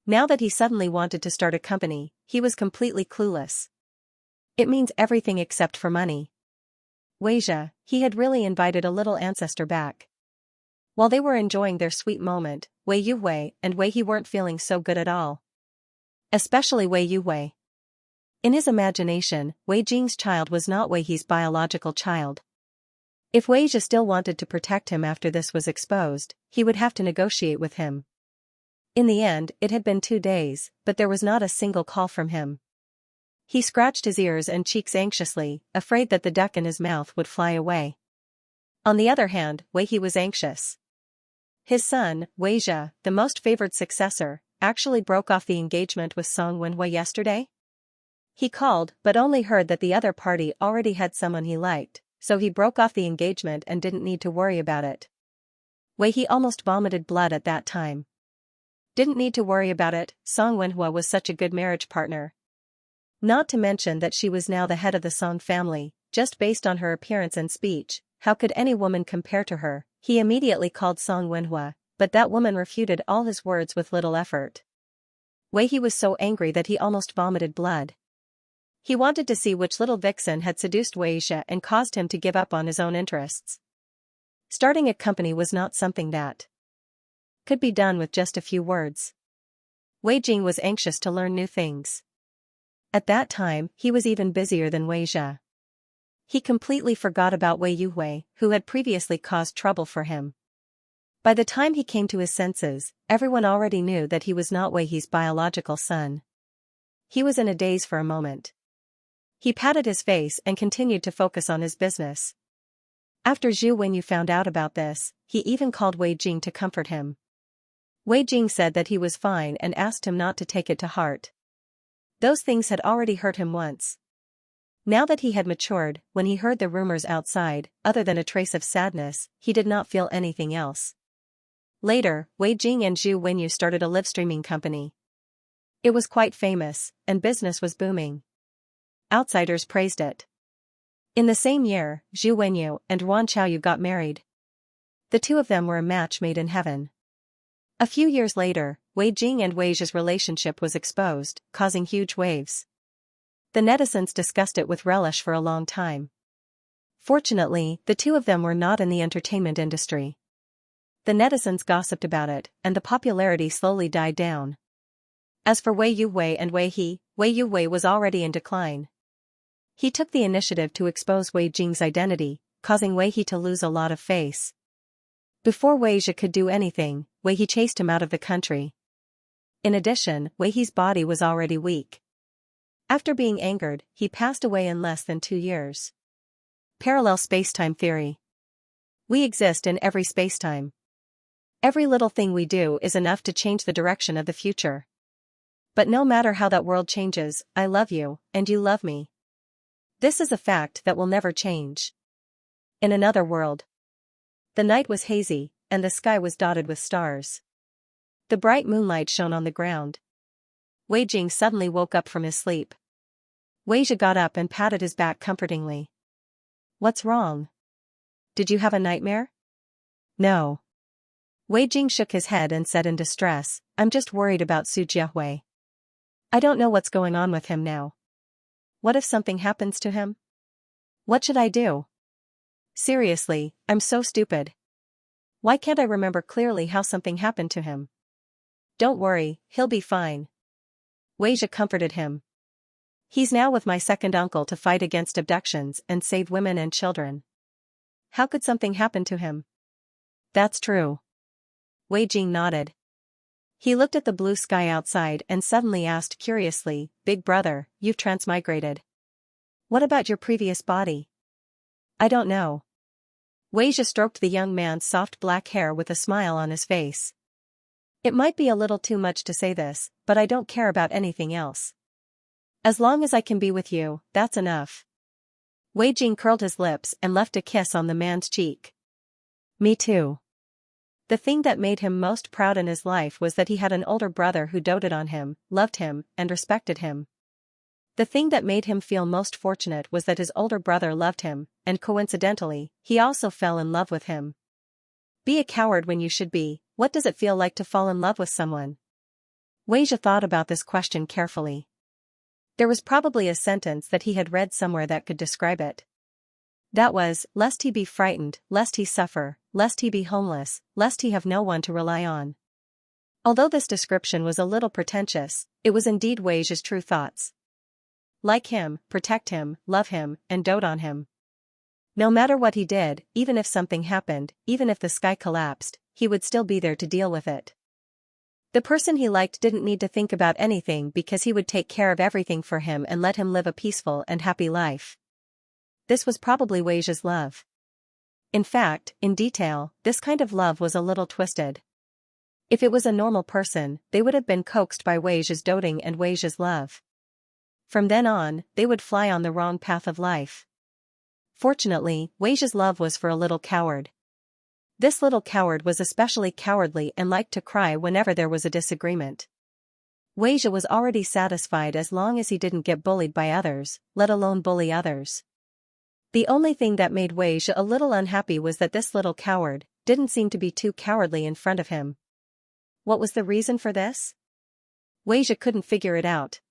Now that he suddenly wanted to start a company, he was completely clueless. It means everything except for money. Wei Zhe, he had really invited a little ancestor back. While they were enjoying their sweet moment, Wei Yuwei and Wei He weren't feeling so good at all. Especially Wei Yuwei. In his imagination, Wei Jing's child was not Wei He's biological child. If Wei Zhe still wanted to protect him after this was exposed, he would have to negotiate with him. In the end, it had been 2 days, but there was not a single call from him. He scratched his ears and cheeks anxiously, afraid that the duck in his mouth would fly away. On the other hand, Wei He was anxious. His son, Wei Zhe, the most favored successor, actually broke off the engagement with Song Wenhua yesterday. He called, but only heard that the other party already had someone he liked, so he broke off the engagement and didn't need to worry about it. Wei He almost vomited blood at that time. Didn't need to worry about it, Song Wenhua was such a good marriage partner. Not to mention that she was now the head of the Song family, just based on her appearance and speech, how could any woman compare to her? He immediately called Song Wenhua, but that woman refuted all his words with little effort. Wei He was so angry that he almost vomited blood. He wanted to see which little vixen had seduced Wei Zhe and caused him to give up on his own interests. Starting a company was not something that could be done with just a few words. Wei Jing was anxious to learn new things. At that time, he was even busier than Wei Zhe. He completely forgot about Wei Yuwei, who had previously caused trouble for him. By the time he came to his senses, everyone already knew that he was not Wei He's biological son. He was in a daze for a moment. He patted his face and continued to focus on his business. After Zhu Wenyu found out about this, he even called Wei Jing to comfort him. Wei Jing said that he was fine and asked him not to take it to heart. Those things had already hurt him once. Now that he had matured, when he heard the rumors outside, other than a trace of sadness, he did not feel anything else. Later, Wei Jing and Zhu Wenyu started a live streaming company. It was quite famous, and business was booming. Outsiders praised it. In the same year, Zhu Wenyu and Wan Chaoyu got married. The two of them were a match made in heaven. A few years later, Wei Jing and Wei Zhe's relationship was exposed, causing huge waves. The netizens discussed it with relish for a long time. Fortunately, the two of them were not in the entertainment industry. The netizens gossiped about it, and the popularity slowly died down. As for Wei Yuwei and Wei Yuwei was already in decline. He took the initiative to expose Wei Jing's identity, causing Wei He to lose a lot of face. Before Wei Zhe could do anything, Wei He chased him out of the country. In addition, Wei He's body was already weak. After being angered, he passed away in less than 2 years. Parallel spacetime theory. We exist in every spacetime. Every little thing we do is enough to change the direction of the future. But no matter how that world changes, I love you, and you love me. This is a fact that will never change. In another world. The night was hazy, and the sky was dotted with stars. The bright moonlight shone on the ground. Wei Jing suddenly woke up from his sleep. Wei Zhe got up and patted his back comfortingly. What's wrong? Did you have a nightmare? No. Wei Jing shook his head and said in distress, I'm just worried about Su Jiahui. I don't know what's going on with him now. What if something happens to him? What should I do? Seriously, I'm so stupid. Why can't I remember clearly how something happened to him? Don't worry, he'll be fine. Wei Zhe comforted him. He's now with my second uncle to fight against abductions and save women and children. How could something happen to him? That's true. Wei Jing nodded. He looked at the blue sky outside and suddenly asked curiously, "Big brother, you've transmigrated. What about your previous body?" "I don't know." Weijia stroked the young man's soft black hair with a smile on his face. "It might be a little too much to say this, but I don't care about anything else. As long as I can be with you, that's enough." Wei Jing curled his lips and left a kiss on the man's cheek. "Me too." The thing that made him most proud in his life was that he had an older brother who doted on him, loved him, and respected him. The thing that made him feel most fortunate was that his older brother loved him, and coincidentally, he also fell in love with him. Be a coward when you should be. What does it feel like to fall in love with someone? Weijia thought about this question carefully. There was probably a sentence that he had read somewhere that could describe it. That was, lest he be frightened, lest he suffer, lest he be homeless, lest he have no one to rely on. Although this description was a little pretentious, it was indeed Weijia's true thoughts. Like him, protect him, love him, and dote on him. No matter what he did, even if something happened, even if the sky collapsed, he would still be there to deal with it. The person he liked didn't need to think about anything because he would take care of everything for him and let him live a peaceful and happy life. This was probably Weijia's love. In fact, in detail, this kind of love was a little twisted. If it was a normal person, they would have been coaxed by Weijia's doting and Weijia's love. From then on, they would fly on the wrong path of life. Fortunately, Weijia's love was for a little coward. This little coward was especially cowardly and liked to cry whenever there was a disagreement. Weijia was already satisfied as long as he didn't get bullied by others, let alone bully others. The only thing that made Weijia a little unhappy was that this little coward didn't seem to be too cowardly in front of him. What was the reason for this? Weijia couldn't figure it out.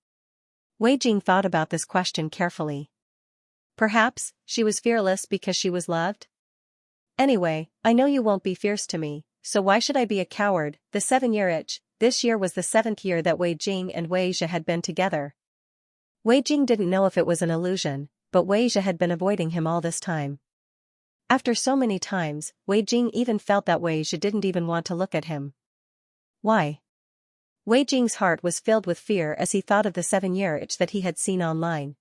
Wei Jing thought about this question carefully. Perhaps, she was fearless because she was loved? Anyway, I know you won't be fierce to me, so why should I be a coward? The 7-year itch. This year was the 7th year that Wei Jing and Weijia had been together. Wei Jing didn't know if it was an illusion, but Weijia had been avoiding him all this time. After so many times, Wei Jing even felt that Weijia didn't even want to look at him. Why? Wei Jing's heart was filled with fear as he thought of the 7-year itch that he had seen online.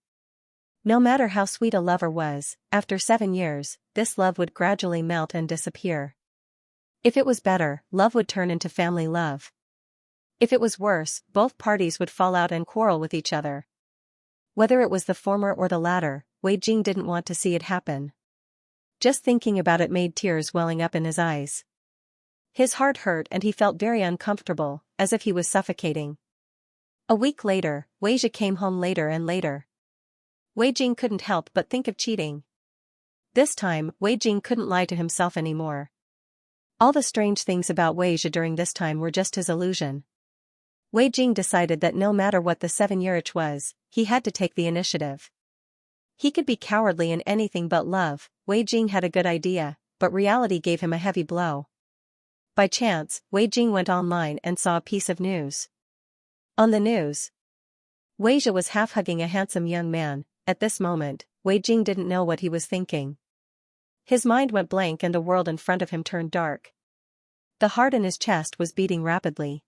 No matter how sweet a lover was, after 7 years, this love would gradually melt and disappear. If it was better, love would turn into family love. If it was worse, both parties would fall out and quarrel with each other. Whether it was the former or the latter, Wei Jing didn't want to see it happen. Just thinking about it made tears welling up in his eyes. His heart hurt and he felt very uncomfortable, as if he was suffocating. A week later, Weijia came home later and later. Wei Jing couldn't help but think of cheating. This time, Wei Jing couldn't lie to himself anymore. All the strange things about Weijia during this time were just his illusion. Wei Jing decided that no matter what the 7-year itch was, he had to take the initiative. He could be cowardly in anything but love. Wei Jing had a good idea, but reality gave him a heavy blow. By chance, Wei Jing went online and saw a piece of news. On the news, Weijia was half-hugging a handsome young man. At this moment, Wei Jing didn't know what he was thinking. His mind went blank and the world in front of him turned dark. The heart in his chest was beating rapidly.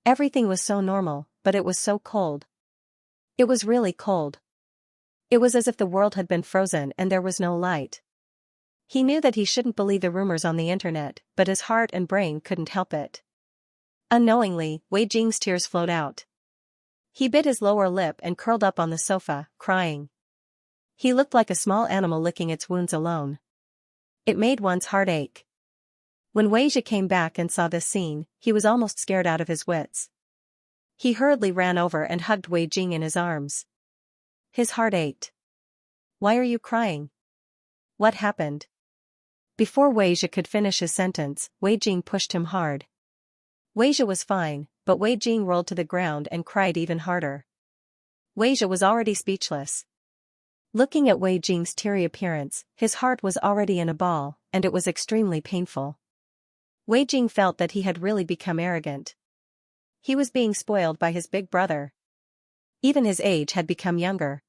Everything was so normal, but it was so cold. It was really cold. It was as if the world had been frozen and there was no light. He knew that he shouldn't believe the rumors on the internet, but his heart and brain couldn't help it. Unknowingly, Wei Jing's tears flowed out. He bit his lower lip and curled up on the sofa, crying. He looked like a small animal licking its wounds alone. It made one's heart ache. When Weijia came back and saw this scene, he was almost scared out of his wits. He hurriedly ran over and hugged Wei Jing in his arms. His heart ached. Why are you crying? What happened? Before Weijia could finish his sentence, Wei Jing pushed him hard. Weijia was fine, but Wei Jing rolled to the ground and cried even harder. Weijia was already speechless. Looking at Wei Jing's teary appearance, his heart was already in a ball, and it was extremely painful. Wei Jing felt that he had really become arrogant. He was being spoiled by his big brother. Even his age had become younger.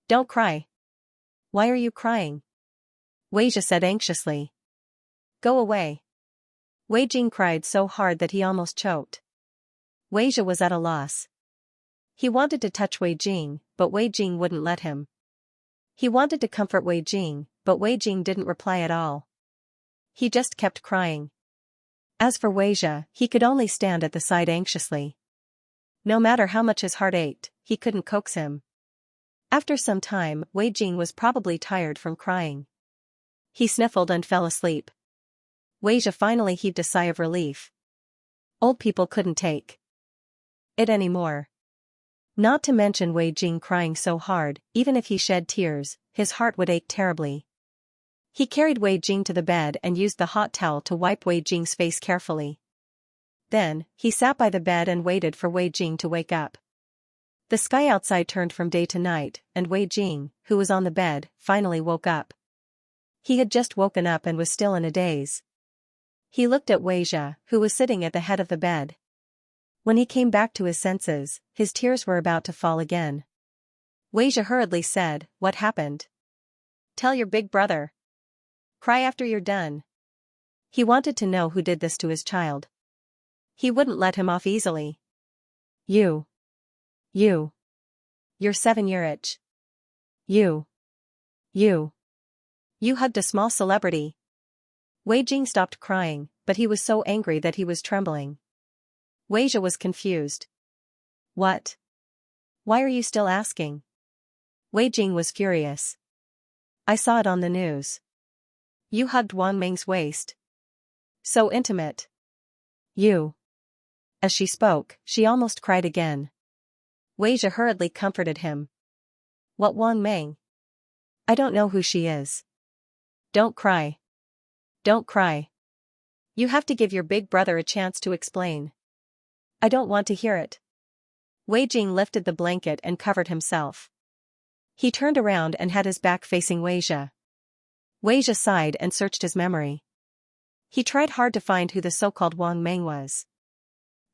Don't cry. Why are you crying? Weijia said anxiously. Go away. Wei Jing cried so hard that he almost choked. Wei Jie was at a loss. He wanted to touch Wei Jing, but Wei Jing wouldn't let him. He wanted to comfort Wei Jing, but Wei Jing didn't reply at all. He just kept crying. As for Wei Jie, he could only stand at the side anxiously. No matter how much his heart ached, he couldn't coax him. After some time, Wei Jing was probably tired from crying. He sniffled and fell asleep. Wei Jie finally heaved a sigh of relief. Old people couldn't take it anymore. Not to mention Wei Jing crying so hard, even if he shed tears, his heart would ache terribly. He carried Wei Jing to the bed and used the hot towel to wipe Wei Jing's face carefully. Then, he sat by the bed and waited for Wei Jing to wake up. The sky outside turned from day to night, and Wei Jing, who was on the bed, finally woke up. He had just woken up and was still in a daze. He looked at Wei Jie, who was sitting at the head of the bed. When he came back to his senses, his tears were about to fall again. Wei Jie hurriedly said, "What happened? Tell your big brother. Cry after you're done." He wanted to know who did this to his child. He wouldn't let him off easily. You're 7-year-itch. You hugged a small celebrity. Wei Jing stopped crying, but he was so angry that he was trembling. Wei Jie was confused. What? Why are you still asking? Wei Jing was furious. I saw it on the news. You hugged Wang Meng's waist. So intimate. You. As she spoke, she almost cried again. Wei Jie hurriedly comforted him. What Wang Meng? I don't know who she is. Don't cry. Don't cry. You have to give your big brother a chance to explain. I don't want to hear it. Wei Jing lifted the blanket and covered himself. He turned around and had his back facing Wei Jie. Wei Jie sighed and searched his memory. He tried hard to find who the so-called Wang Meng was.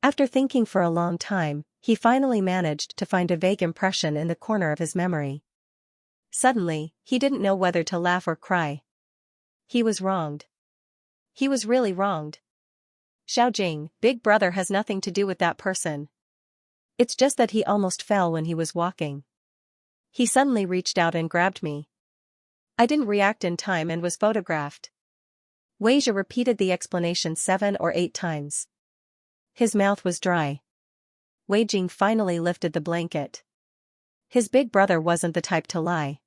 After thinking for a long time, he finally managed to find a vague impression in the corner of his memory. Suddenly, he didn't know whether to laugh or cry. He was wronged. He was really wronged. Xiaojing, big brother has nothing to do with that person. It's just that he almost fell when he was walking. He suddenly reached out and grabbed me. I didn't react in time and was photographed. Wei Jie repeated the explanation 7 or 8 times. His mouth was dry. Wei Jing finally lifted the blanket. His big brother wasn't the type to lie.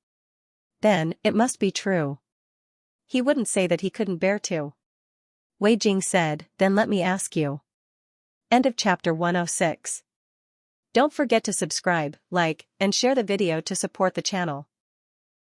Then, it must be true. He wouldn't say that he couldn't bear to. Wei Jing said, then let me ask you. End of chapter 106. Don't forget to subscribe, like, and share the video to support the channel.